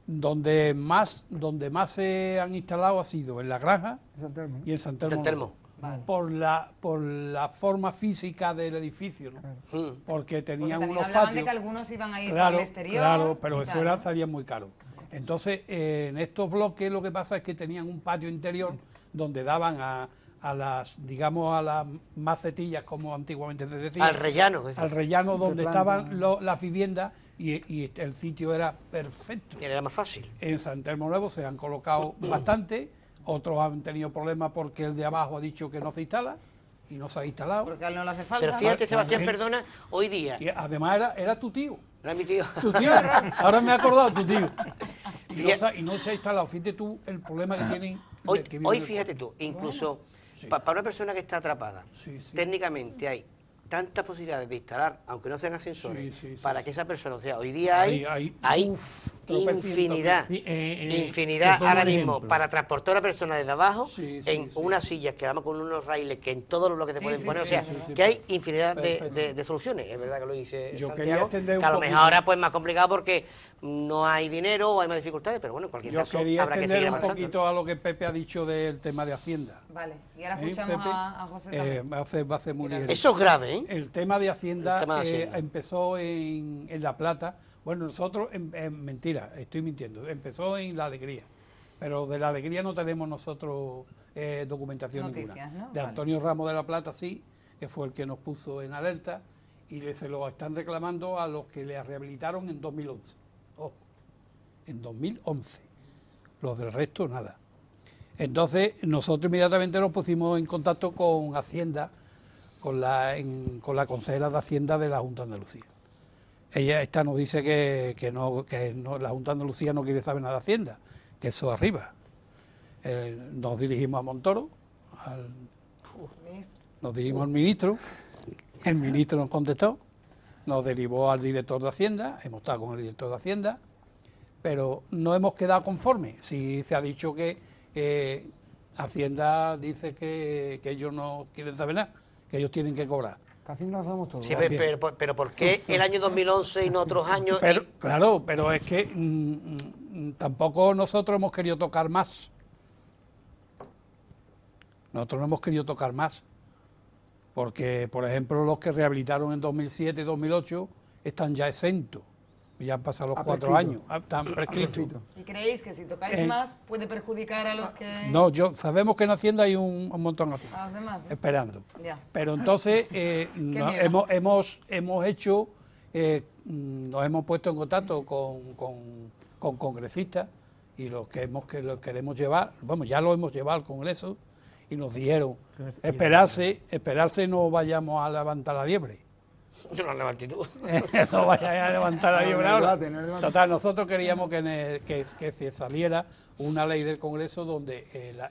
donde más se han instalado ha sido en La Granja San Telmo. y en San Telmo. San Telmo. Vale. Por la forma física del edificio, ¿no? Mm. Porque Porque tenían también unos hablaban patios. de que algunos iban a ir Claro, por el exterior. claro, pero y eso tal, ¿no? salía muy caro. Entonces, en estos bloques lo que pasa es que tenían un patio interior donde daban a a las, digamos, a las macetillas, como antiguamente se decía. Al rellano. Al rellano donde planta. estaban las viviendas y el sitio era perfecto. Y era más fácil. En San Telmo Nuevo se han colocado bastante, otros han tenido problemas porque el de abajo ha dicho que no se instala y no se ha instalado. Porque a él no le hace falta. Pero fíjate, Sebastián, Sí. perdona, hoy día, Y además era tu tío. era mi tío, Tu tío, ahora me he acordado, tu tío. Fíjate. Y no se ha instalado. Fíjate tú el problema que tienen. hoy, que viven hoy en el fíjate tú, incluso Sí. para una persona que está atrapada, Sí, sí. técnicamente hay tantas posibilidades de instalar, aunque no sean ascensores, Sí, sí, para sí, que esa persona, o sea, hoy día hay tropecientos infinidad, mil. infinidad te pongo ahora un mismo ejemplo. para transportar a una persona desde abajo Sí, sí, en sí. unas sillas que además con unos raíles que en todos los bloques te Sí, pueden sí, poner, sí, o sea, sí, sí. que hay infinidad Perfecto. de soluciones, es verdad que lo dice Yo quería Santiago, extender un que a lo poquito. mejor ahora pues más complicado porque no hay dinero o hay más dificultades, pero bueno, en cualquier Yo caso quería habrá que seguir extender un avanzando. poquito a lo que Pepe ha dicho del tema de Hacienda. Vale, y ahora ¿Eh, escuchamos Pepe? a José también. Va a hacer muy ligero. Eso es grave, ¿eh? El tema de Hacienda, El tema de Hacienda. Empezó en La Plata. Bueno, nosotros, mentira, estoy mintiendo, empezó en La Alegría. Pero de La Alegría no tenemos nosotros documentación Noticias, ninguna. ¿no? De Vale. Antonio Ramos de La Plata sí, que fue el que nos puso en alerta y se lo están reclamando a los que le rehabilitaron en 2011. Ojo, en 2011. Los del resto, nada. Entonces, nosotros inmediatamente nos pusimos en contacto con Hacienda, con la consejera de Hacienda de la Junta de Andalucía. Esta nos dice que no, la Junta de Andalucía no quiere saber nada de Hacienda, que eso arriba. Nos dirigimos a Montoro, nos dirigimos al ministro, el ministro nos contestó, nos derivó al director de Hacienda, hemos estado con el director de Hacienda, pero no hemos quedado conformes. Si se ha dicho que Hacienda dice que ellos no quieren saber nada, que ellos tienen que cobrar. Casi no lo hacemos todos. Sí, Gracias. pero ¿por qué el año 2011 y no otros años? Pero, claro, pero es que tampoco nosotros hemos querido tocar más. Nosotros no hemos querido tocar más. Porque, por ejemplo, los que rehabilitaron en 2007 y 2008 están ya exentos. Ya han pasado los 4 años. Están prescritos. ¿Y creéis que si tocáis más puede perjudicar a los que... No, sabemos que en Hacienda hay un montón así, a los demás? ¿no? esperando. Ya. Pero entonces miedo. hemos hecho, nos hemos puesto en contacto con congresistas y los que lo queremos llevar, vamos, ya lo hemos llevado al Congreso y nos dijeron, esperarse no vayamos a levantar la liebre. Yo no levanté tú. No vayáis a levantar la No, liebre no ahora. debate, no debate. Total, nosotros queríamos que se saliera una ley del Congreso donde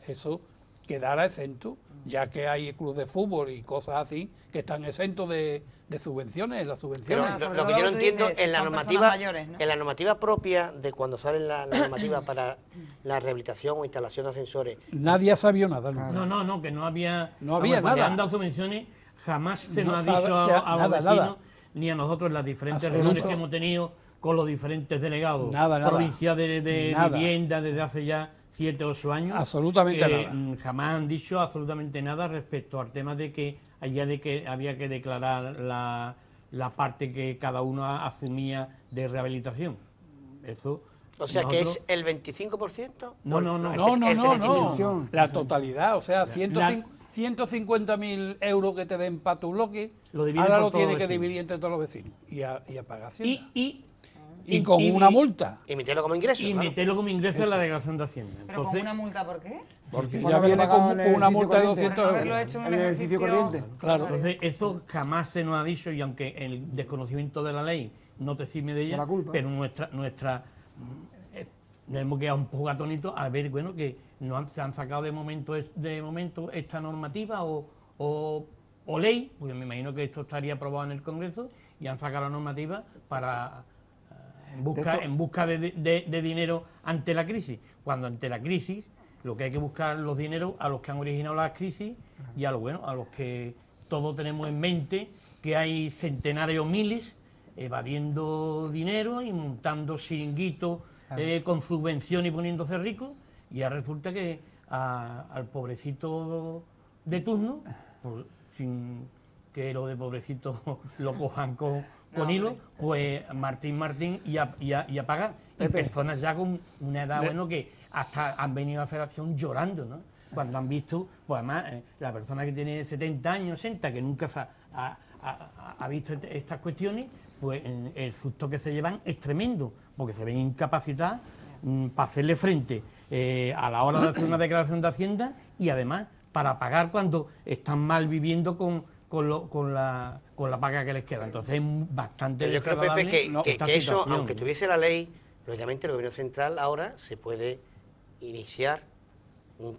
eso quedara exento, ya que hay clubes de fútbol y cosas así que están exentos de subvenciones, las Pero subvenciones. sobre lo que todo yo no tú entiendo, dices, en la son normativa, personas mayores, ¿no? en la normativa propia de cuando sale la normativa para la rehabilitación o instalación de ascensores, Nadie ha sabido nada. ¿no? No, que no había... No había cuando nada. han dado subvenciones, jamás se No nos ha sabe- dicho o sea, a los nada, vecinos, nada. ni a nosotros en las diferentes Absoluto. reuniones que hemos tenido con los diferentes delegados Nada. provinciales de Nada. vivienda desde hace ya 7 o 8 años. Absolutamente que, nada. jamás han dicho absolutamente nada respecto al tema de que había que declarar la parte que cada uno asumía de rehabilitación. Eso... o sea que nosotros- es el 25%. No, no, Bueno, no. este No, beneficio. la totalidad, o sea, 150.000 euros que te den para tu bloque, Lo dividen ahora por lo todos tienes los que vecinos. dividir entre todos los vecinos y a pagar Hacienda. Y con una multa, Y meterlo como ingreso. y claro. meterlo como ingreso en la declaración de Hacienda. ¿Pero Entonces, con una multa por qué? porque Por ya haberlo viene pagado con en el una multa de ejercicio 200 Por no haberlo euros. hecho en En un el ejercicio ejercicio... corriente. Claro. entonces, eso jamás se nos ha dicho, y aunque el desconocimiento de la ley no te exime de ella, No la culpa. pero nos hemos quedado un poco atónitos al ver, bueno, que se han sacado de momento esta normativa o ley, porque me imagino que esto estaría aprobado en el Congreso, y han sacado la normativa para en busca de dinero ante la crisis, cuando ante la crisis lo que hay que buscar los dineros a los que han originado la crisis y a los que todos tenemos en mente que hay centenares o miles evadiendo dinero y montando chiringuitos con subvención y poniéndose ricos, y ahora resulta que al pobrecito de turno, pues, sin que lo de pobrecito lo cojan con hilo, pues Martín y a pagar. Y personas ya con una edad, bueno, que hasta han venido a la federación llorando, ¿no? cuando han visto, pues además, la persona que tiene 70 años, 60, que nunca ha visto estas cuestiones, pues el susto que se llevan es tremendo, porque se ven incapacitadas para hacerle frente a la hora de hacer una declaración de Hacienda y además para pagar cuando están mal viviendo con la paga que les queda. Entonces es bastante Pero yo creo, desagradable Pepe, esta que eso, situación. aunque tuviese la ley, lógicamente el Gobierno Central ahora se puede iniciar un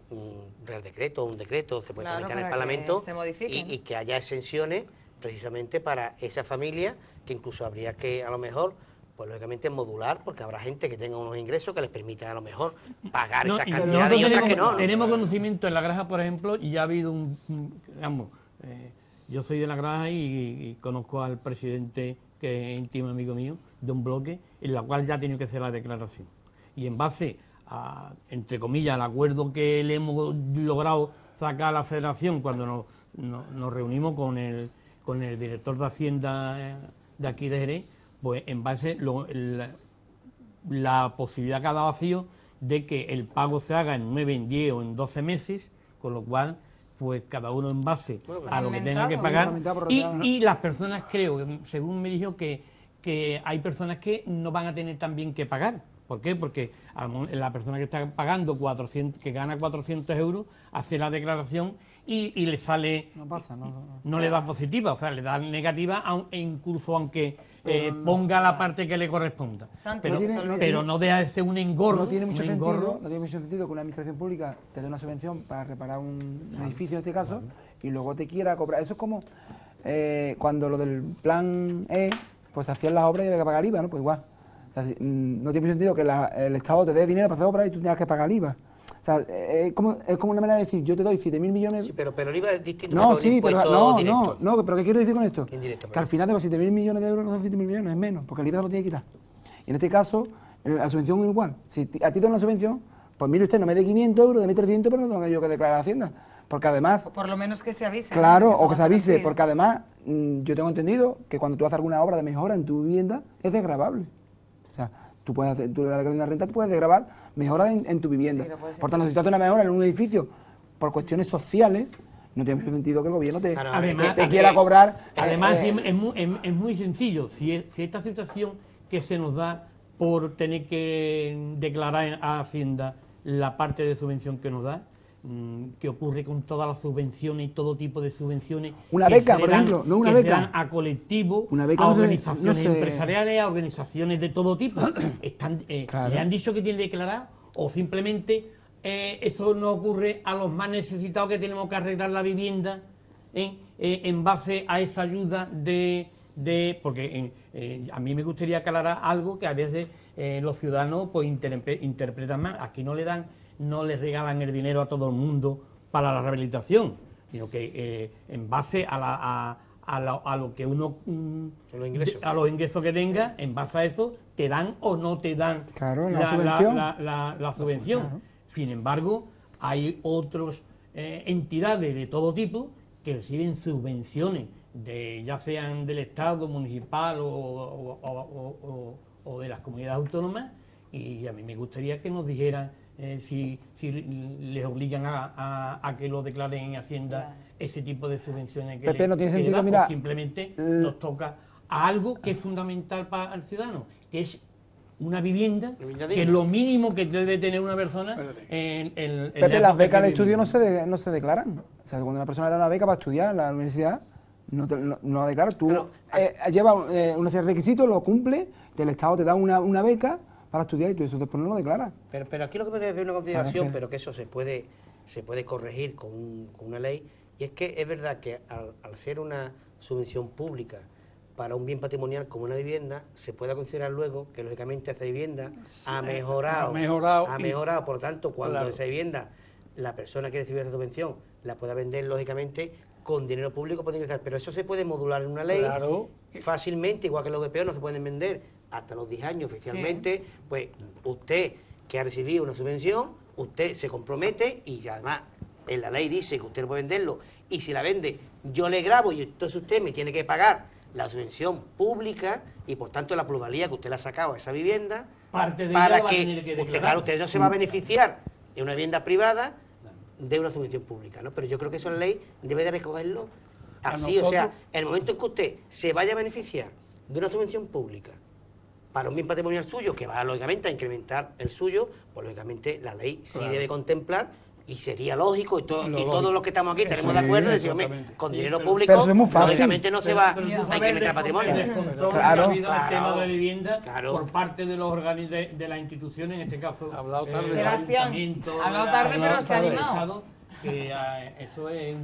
Real Decreto, un decreto, se puede Claro, tramitar en el para que Parlamento se modifiquen. y que haya exenciones precisamente para esa familia, que incluso habría que, a lo mejor, pues lógicamente modular, porque habrá gente que tenga unos ingresos que les permitan a lo mejor pagar No, esas y cantidades y otras que no. tenemos conocimiento en La Granja, por ejemplo, y ya ha habido yo soy de La Granja y conozco al presidente, que es íntimo amigo mío, de un bloque, en la cual ya ha tenido que hacer la declaración. Y en base a, entre comillas, al acuerdo que le hemos logrado sacar a la Federación cuando nos reunimos con el director de Hacienda de aquí de Jerez, pues en base la posibilidad que ha dado vacío de que el pago se haga en 9, en 10 o en 12 meses, con lo cual pues cada uno en base a lo que tenga que pagar. Y las personas, creo, que según me dijo, que hay personas que no van a tener también que pagar. ¿Por qué? Porque la persona que está pagando 400, que gana 400 euros, hace la declaración y le sale... No le da positiva, o sea, le da negativa, e incluso aunque ponga la parte que le corresponda. Santi, Pero no deja de ser un engorro. No tiene mucho un sentido, engorro. no tiene mucho sentido que una administración pública te dé una subvención para reparar un edificio, en este caso, y luego te quiera cobrar. Eso es como cuando lo del plan E, pues hacían las obras y había que pagar IVA, ¿no? Pues igual. O sea, no tiene mucho sentido que el Estado te dé dinero para hacer obras y tú tengas que pagar IVA. O sea, es como una manera de decir, yo te doy 7.000 millones... Sí, pero el IVA es distinto. No, sí, pero pero ¿qué quiero decir con esto? Indirecto, que al final de los 7.000 millones de euros no son 7.000 millones, es menos, porque el IVA lo tiene que quitar. Y en este caso, la subvención es igual. Si a ti te dan una subvención, pues mire usted, no me dé 500 euros, deme 300, pero no tengo yo que declarar a Hacienda. Porque además... Por lo menos que se avise. Claro, ¿no? o que se avise, así. porque además yo tengo entendido que cuando tú haces alguna obra de mejora en tu vivienda, es desgravable. O sea, tú puedes hacer, tú la declaración de renta, tú puedes desgravar mejoras en tu vivienda. Sí, lo puedes Por tanto, si tú haces una mejora en un edificio por cuestiones sociales, no tiene mucho sentido que el gobierno te quiera cobrar. Además, es muy sencillo. Si esta situación que se nos da por tener que declarar a Hacienda la parte de subvención que nos da, que ocurre con todas las subvenciones y todo tipo de subvenciones. Una beca, por ejemplo, no una beca. Que se dan beca. a colectivos, Una beca a no se- organizaciones no se- empresariales, a organizaciones de todo tipo. Claro. Le han dicho que tienen que declarar, o simplemente eso no ocurre a los más necesitados, que tenemos que arreglar la vivienda en base a esa ayuda porque a mí me gustaría aclarar algo que a veces los ciudadanos pues interpretan mal. Aquí no les regalan el dinero a todo el mundo para la rehabilitación, sino que en base a lo que uno a los ingresos que tenga, en base a eso te dan o no te dan Claro, la subvención. la subvención. Claro. Sin embargo, hay otras entidades de todo tipo que reciben subvenciones, ya sean del Estado, municipal o de las comunidades autónomas, y a mí me gustaría que nos dijeran si les obligan a que lo declaren en Hacienda, ese tipo de subvenciones que Pepe, no tiene que sentido, dan, mira, o simplemente nos toca a algo que es fundamental para el ciudadano, que es una vivienda, Vivienda que digna. es lo mínimo que debe tener una persona en Pepe, la las época becas que de estudio vivimos. no se declaran. O sea, cuando una persona le da una beca para estudiar en la universidad, no la declara. Tú Claro. llevas una serie de requisitos, lo cumple, el Estado te da una beca para estudiar y tú eso después no lo declaras. Pero aquí lo que me debe una consideración, Claro, sí. pero que eso se puede corregir con una ley, y es que es verdad que al ser una subvención pública para un bien patrimonial como una vivienda, se pueda considerar luego que lógicamente esa vivienda ha mejorado, por lo tanto, cuando Claro. esa vivienda, la persona que recibe esa subvención, la pueda vender lógicamente con dinero público, puede ingresar, pero eso se puede modular en una ley Claro. fácilmente, igual que los VPO no se pueden vender hasta los 10 años oficialmente, pues usted que ha recibido una subvención, usted se compromete y además en la ley dice que usted no puede venderlo, y si la vende yo le grabo y entonces usted me tiene que pagar la subvención pública y por tanto la plusvalía que usted le ha sacado a esa vivienda, Parte de ella para va a que tener que usted, declarar. claro, usted no se va a beneficiar de una vivienda privada de una subvención pública, ¿no? Pero yo creo que eso la ley debe de recogerlo así, nosotros- o sea, el momento en que usted se vaya a beneficiar de una subvención pública para un bien patrimonial suyo, que va lógicamente a incrementar el suyo, pues lógicamente la ley sí Claro. debe contemplar, y sería lógico, y, Lo todos lógico. los que estamos aquí estaremos Sí, de acuerdo, decir, hombre, exactamente. con Sí, dinero pero- público, pero eso es muy fácil. lógicamente no se va a Pero tú sabes incrementar el patrimonio. descontrol Claro. que ha habido en el tema de la vivienda Claro. por parte de los órganos de las instituciones, en este caso Ha hablado tarde. el Sebastián, ayuntamiento, ha hablado tarde, la- pero se ha el animado. Estado, que eso es el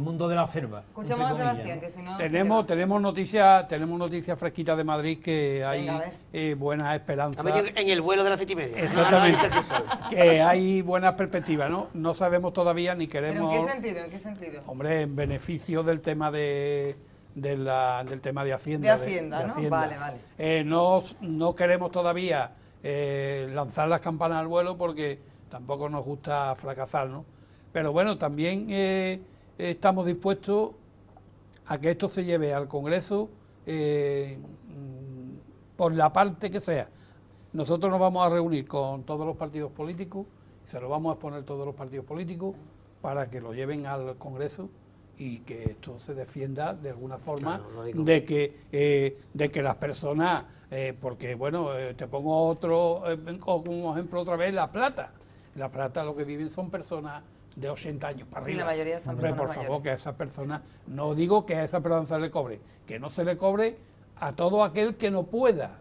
mundo de la selva. Escuchamos a entre comillas, Sebastián, ¿no? que si no... Tenemos noticias fresquitas de Madrid que hay Venga, a buenas Ha esperanzas. venido en el vuelo de las 7:30. Exactamente. No, no, no, no, no. Que hay buenas perspectivas, ¿no? No sabemos todavía ni ¿Pero queremos. en qué sentido? ¿En qué sentido? Hombre, en beneficio del tema del tema de Hacienda. De Hacienda, ¿no? Vale, vale. No queremos todavía lanzar las campanas al vuelo porque tampoco nos gusta fracasar, ¿no? Pero bueno, también estamos dispuestos a que esto se lleve al Congreso por la parte que sea. Nosotros nos vamos a reunir con todos los partidos políticos, se lo vamos a exponer todos los partidos políticos para que lo lleven al Congreso y que esto se defienda de alguna forma, Claro, lógico. de que las personas, porque bueno, te pongo como ejemplo otra vez, La Plata. La Plata lo que viven son personas de 80 años para Sí, arriba. la mayoría son Hombre, personas por favor, mayores. que a esas personas, no digo que a esa persona se le cobre, que no se le cobre a todo aquel que no pueda.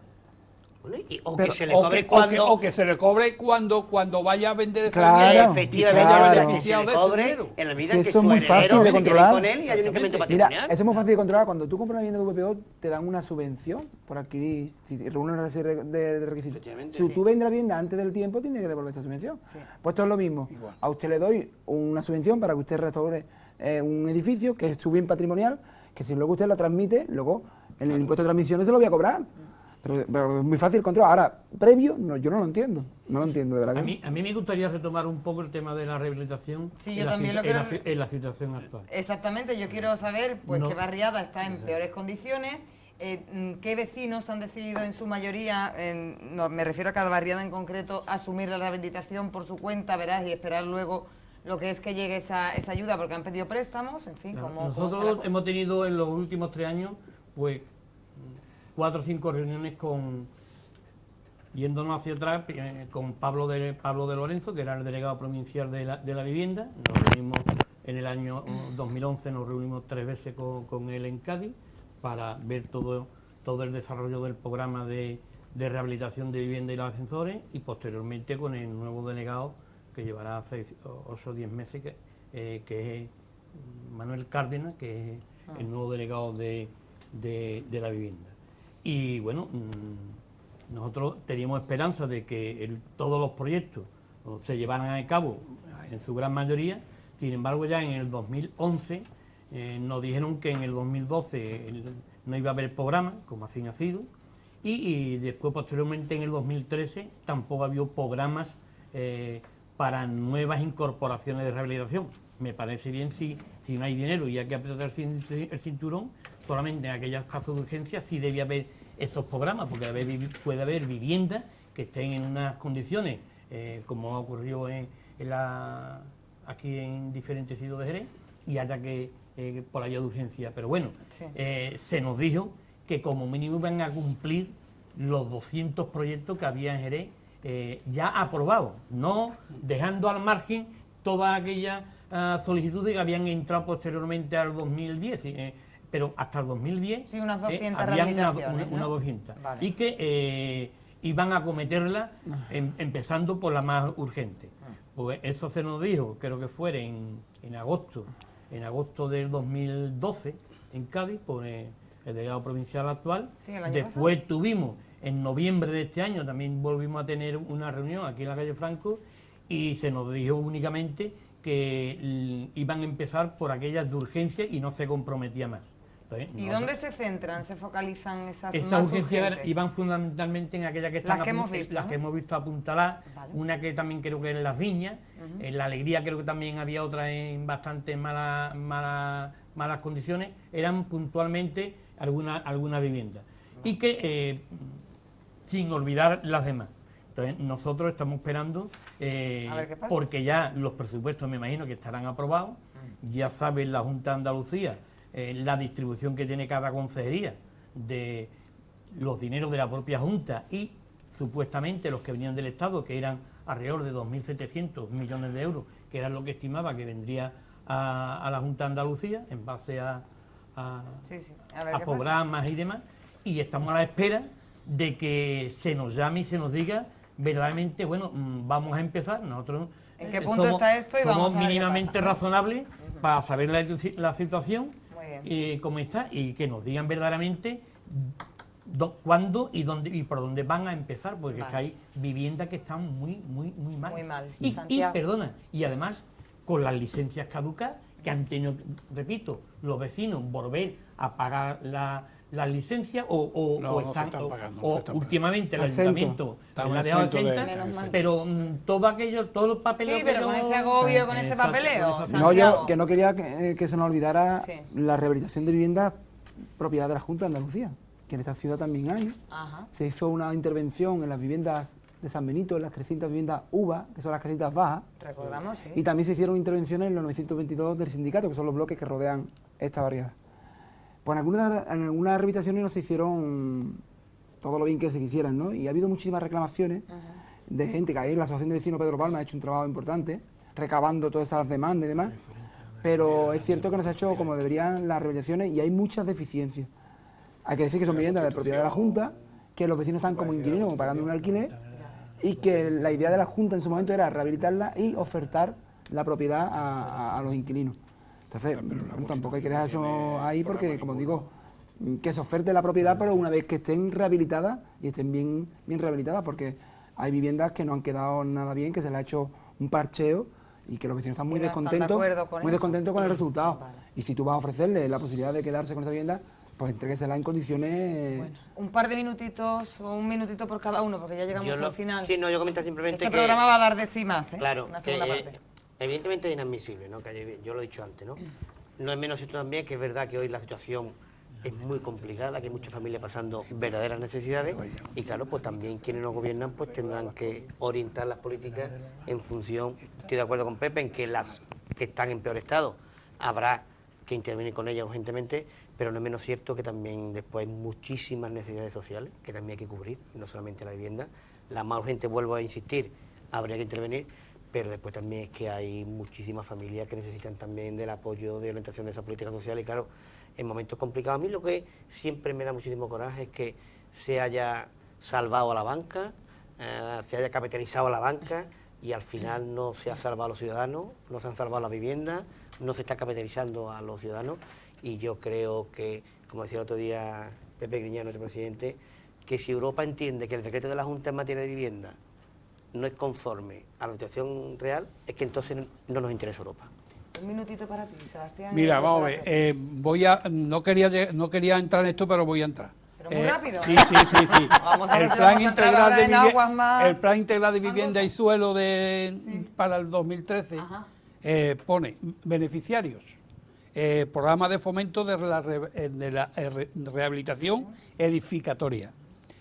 Bueno, o Pero- que se le O cobre que, cuando... o que se le cobre cuando vaya a vender esa Claro, vivienda. Efectivamente, claro. o sea, que se beneficiado le de ese cobre dinero. en la medida Sí, en que eso es su muy heredero fácil de se quede controlar. con él y hay un incremento Exactamente. Mira, patrimonial. eso es muy fácil de controlar. Cuando tú compras una vivienda de VPO, te dan una subvención por adquirir, si reúnes una serie de requisitos. Efectivamente, Si sí. tú vendes la vivienda antes del tiempo, tienes que devolver esa subvención. Sí. Pues esto es lo mismo. Igual. A usted le doy una subvención para que usted restaure un edificio que es su bien patrimonial, que si luego usted la transmite, luego en el impuesto de transmisiones se lo voy a cobrar. Pero es muy fácil controlar. Ahora, previo, no, yo no lo entiendo. No lo entiendo, de verdad. A mí me gustaría retomar un poco el tema de la rehabilitación Sí, en, yo la, también si- lo en la quiero- si- en la situación actual. Exactamente, yo quiero saber pues No. qué barriada está en peores condiciones, qué vecinos han decidido en su mayoría, no, me refiero a cada barriada en concreto, asumir la rehabilitación por su cuenta, verás, y esperar luego lo que es que llegue esa ayuda, porque han pedido préstamos, en fin, Claro, como nosotros hemos tenido en los últimos 3 años, pues, 4 o 5 reuniones yéndonos hacia atrás, con Pablo de Lorenzo, que era el delegado provincial de la vivienda. Nos reunimos en el año 2011, nos reunimos 3 veces con él en Cádiz para ver todo el desarrollo del programa de rehabilitación de vivienda y los ascensores, y posteriormente con el nuevo delegado que llevará 8 o 10 meses, que es Manuel Cárdenas, que es el nuevo delegado de la vivienda. Y bueno, nosotros teníamos esperanza de que todos los proyectos se llevaran a cabo en su gran mayoría. Sin embargo, ya en el 2011 nos dijeron que en el 2012 no iba a haber programa, como así ha sido, y después, posteriormente, en el 2013 tampoco había programas para nuevas incorporaciones de rehabilitación. Me parece bien si no hay dinero y hay que apretar el cinturón, solamente en aquellos casos de urgencia sí debía haber esos programas, porque puede haber viviendas que estén en unas condiciones, como ha ocurrido aquí en diferentes sitios de Jerez, y haya que por la vía de urgencia. Pero bueno, Sí. se nos dijo que como mínimo iban a cumplir los 200 proyectos que había en Jerez ya aprobados, no dejando al margen todas aquellas solicitudes que habían entrado posteriormente al 2010, pero hasta el 2010 Sí, unas 200 había rehabilitaciones, una ¿no? 200, Vale. y que iban a acometerla empezando por la más urgente. Pues eso se nos dijo, creo que fue en agosto del 2012 en Cádiz, por el delegado provincial actual. Sí, el año Después tuvimos, en noviembre de este año, también volvimos a tener una reunión aquí en la calle Franco, y se nos dijo únicamente que iban a empezar por aquellas de urgencia y no se comprometía más. Entonces, ¿Y nosotros- dónde se centran, se focalizan esas Esas más urgencias urgentes? iban fundamentalmente en aquellas que están Las que hemos visto, las ¿no? que hemos visto apuntaladas, Vale. una que también creo que en Las Viñas, en La Alegría creo que también había otra en bastante malas condiciones, eran puntualmente alguna vivienda. Y que, sin olvidar las demás. Entonces, nosotros estamos esperando, A ver qué pasa. porque ya los presupuestos me imagino que estarán aprobados, ya sabe la Junta de Andalucía la distribución que tiene cada consejería de los dineros de la propia Junta y supuestamente los que venían del Estado, que eran alrededor de 2.700 millones de euros, que era lo que estimaba que vendría a la Junta de Andalucía en base a Sí, sí. A ver qué pasa. programas y demás, y estamos a la espera de que se nos llame y se nos diga verdaderamente, bueno, vamos a empezar. Nosotros ¿En qué punto está esto? Y vamos somos a ver qué mínimamente pasa, ¿no? razonables para saber la situación, Muy bien. cómo está, y que nos digan verdaderamente cuándo y dónde y por dónde van a empezar, porque es que hay viviendas que están muy mal. Muy mal. Y Santiago. perdona, y además con las licencias caducadas, que han tenido, repito, los vecinos volver a pagar las licencias o No, no se están, están pagando, no o se están últimamente el Exento. ayuntamiento Estamos la ha dejado exentos de- exenta, Menos mal. pero todo el papeleo Sí, pero que con yo- ese agobio, con ese Exacto, papeleo, con esa- No, Santiago. yo que no quería que se nos olvidara Sí. la rehabilitación de viviendas propiedad de la Junta de Andalucía, que en esta ciudad también hay. Ajá. Se hizo una intervención en las viviendas de San Benito, en las 300 viviendas UVA, que son las casitas bajas, Recordamos, sí. y también se hicieron intervenciones en los 922 del sindicato, que son los bloques que rodean esta barriada. Pues en algunas rehabilitaciones no se hicieron todo lo bien que se quisieran, ¿no? Y ha habido muchísimas reclamaciones de gente que ahí la Asociación de Vecinos Pedro Palma ha hecho un trabajo importante, recabando todas esas demandas y demás, pero es cierto que no se ha hecho como deberían las rehabilitaciones y hay muchas deficiencias. Hay que decir que son viviendas de propiedad de la Junta, que los vecinos están como inquilinos, como pagando un alquiler, y que la idea de la Junta en su momento era rehabilitarla y ofertar la propiedad a los inquilinos. Entonces, bueno, tampoco hay que dejar eso ahí porque, como digo, que se oferte la propiedad, pero una vez que estén rehabilitadas y estén bien rehabilitadas, porque hay viviendas que no han quedado nada bien, que se le ha hecho un parcheo y que los vecinos están muy Y no están de descontentos, acuerdo con eso. con el resultado. Vale. Y si tú vas a ofrecerle la posibilidad de quedarse con esa vivienda, pues entréguesela en condiciones. Bueno, un par de minutitos o un minutito por cada uno, porque ya llegamos al final. Sí, no, yo comento simplemente Este que... programa va a dar de sí más, ¿eh? Claro, Una que segunda parte. evidentemente es inadmisible, ¿no? Que yo lo he dicho antes, ¿no? No es menos cierto también que es verdad que hoy la situación es muy complicada, que hay muchas familias pasando verdaderas necesidades y claro, pues también quienes nos gobiernan pues tendrán que orientar las políticas en función, estoy de acuerdo con Pepe, en que las que están en peor estado habrá que intervenir con ellas urgentemente, pero no es menos cierto que también después hay muchísimas necesidades sociales que también hay que cubrir, no solamente la vivienda. La más urgente, vuelvo a insistir, habría que intervenir, pero después también es que hay muchísimas familias que necesitan también del apoyo de orientación de esa política social y claro, en momentos complicados. A mí lo que siempre me da muchísimo coraje es que se haya salvado a la banca, se haya capitalizado a la banca y al final no se ha salvado a los ciudadanos, no se han salvado las viviendas, no se está capitalizando a los ciudadanos y yo creo que, como decía el otro día Pepe Griñán, nuestro presidente, que si Europa entiende que el decreto de la Junta en materia de vivienda no es conforme a la situación real, es que entonces no nos interesa Europa. Un minutito para ti, Sebastián. Mira, y otro vamos a para ver, Pepe. no quería entrar en esto, pero voy a entrar. Pero muy rápido. Sí. Vamos a ver si vamos a entrar ahora en aguas más. El plan integral de vivienda y suelo para el 2013 Ajá. pone beneficiarios, programa de fomento de la rehabilitación edificatoria,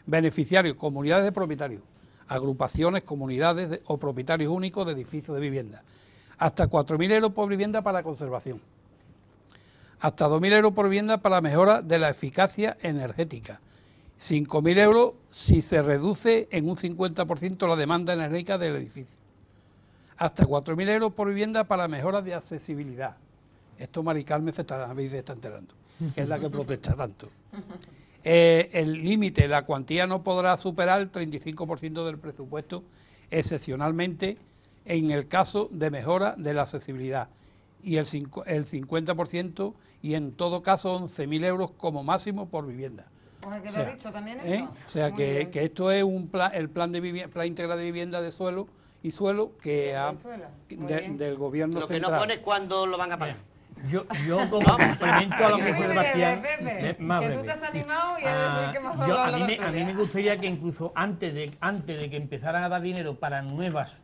beneficiarios, comunidades de propietarios, agrupaciones, comunidades o propietarios únicos de edificios de vivienda, hasta 4.000 euros por vivienda para conservación, hasta 2.000 euros por vivienda para la mejora de la eficacia energética, 5.000 euros si se reduce en un 50% la demanda energética del edificio, hasta 4.000 euros por vivienda para la mejora de accesibilidad. Esto Mari Carmen se está enterando, que es la que protesta tanto. El límite, la cuantía no podrá superar el 35% del presupuesto, excepcionalmente en el caso de mejora de la accesibilidad, y el 50% y en todo caso 11.000 euros como máximo por vivienda. Oye, que lo he dicho también eso. O sea Muy que bien. esto es el plan integral de vivienda de suelo y suelo que suelo. Muy bien. del gobierno Lo que central. no pone es cuándo lo van a pagar. Yo como complemento a lo que dice Sebastián, Pepe, más que breve. tú te has animado y eres el que más ha Yo, hablado a, de mí me gustaría que incluso antes de que empezaran a dar dinero para nuevas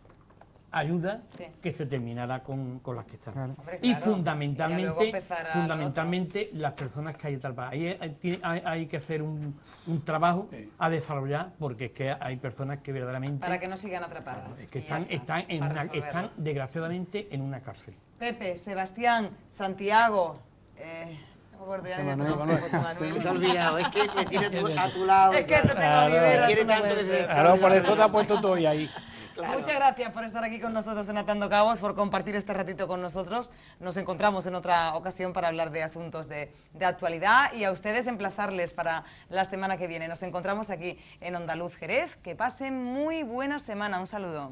ayuda Sí. que se terminara con las que están. Claro. Hombre, Y claro. Y luego fundamentalmente, empezar a fundamentalmente las personas que hay detrás. Ahí hay que hacer un trabajo a desarrollar, porque es que hay personas que verdaderamente Para que no sigan atrapadas. es que Y ya están, está, están, en para una, resolverlo. están desgraciadamente en una cárcel. Pepe, Sebastián, Santiago, no me acuerdo ya José ni de tu Manuel. nombre, José Manuel. No te has olvidado, es que me tienes a tu lado. Es que te tengo a mi Claro. vera, Quiere tú no tanto puedes que se- ser. Claro, por eso te ha puesto tú hoy ahí. Claro. Muchas gracias por estar aquí con nosotros en Atando Cabos, por compartir este ratito con nosotros. Nos encontramos en otra ocasión para hablar de asuntos de actualidad y a ustedes emplazarles para la semana que viene. Nos encontramos aquí en Ondaluz Jerez. Que pasen muy buena semana. Un saludo.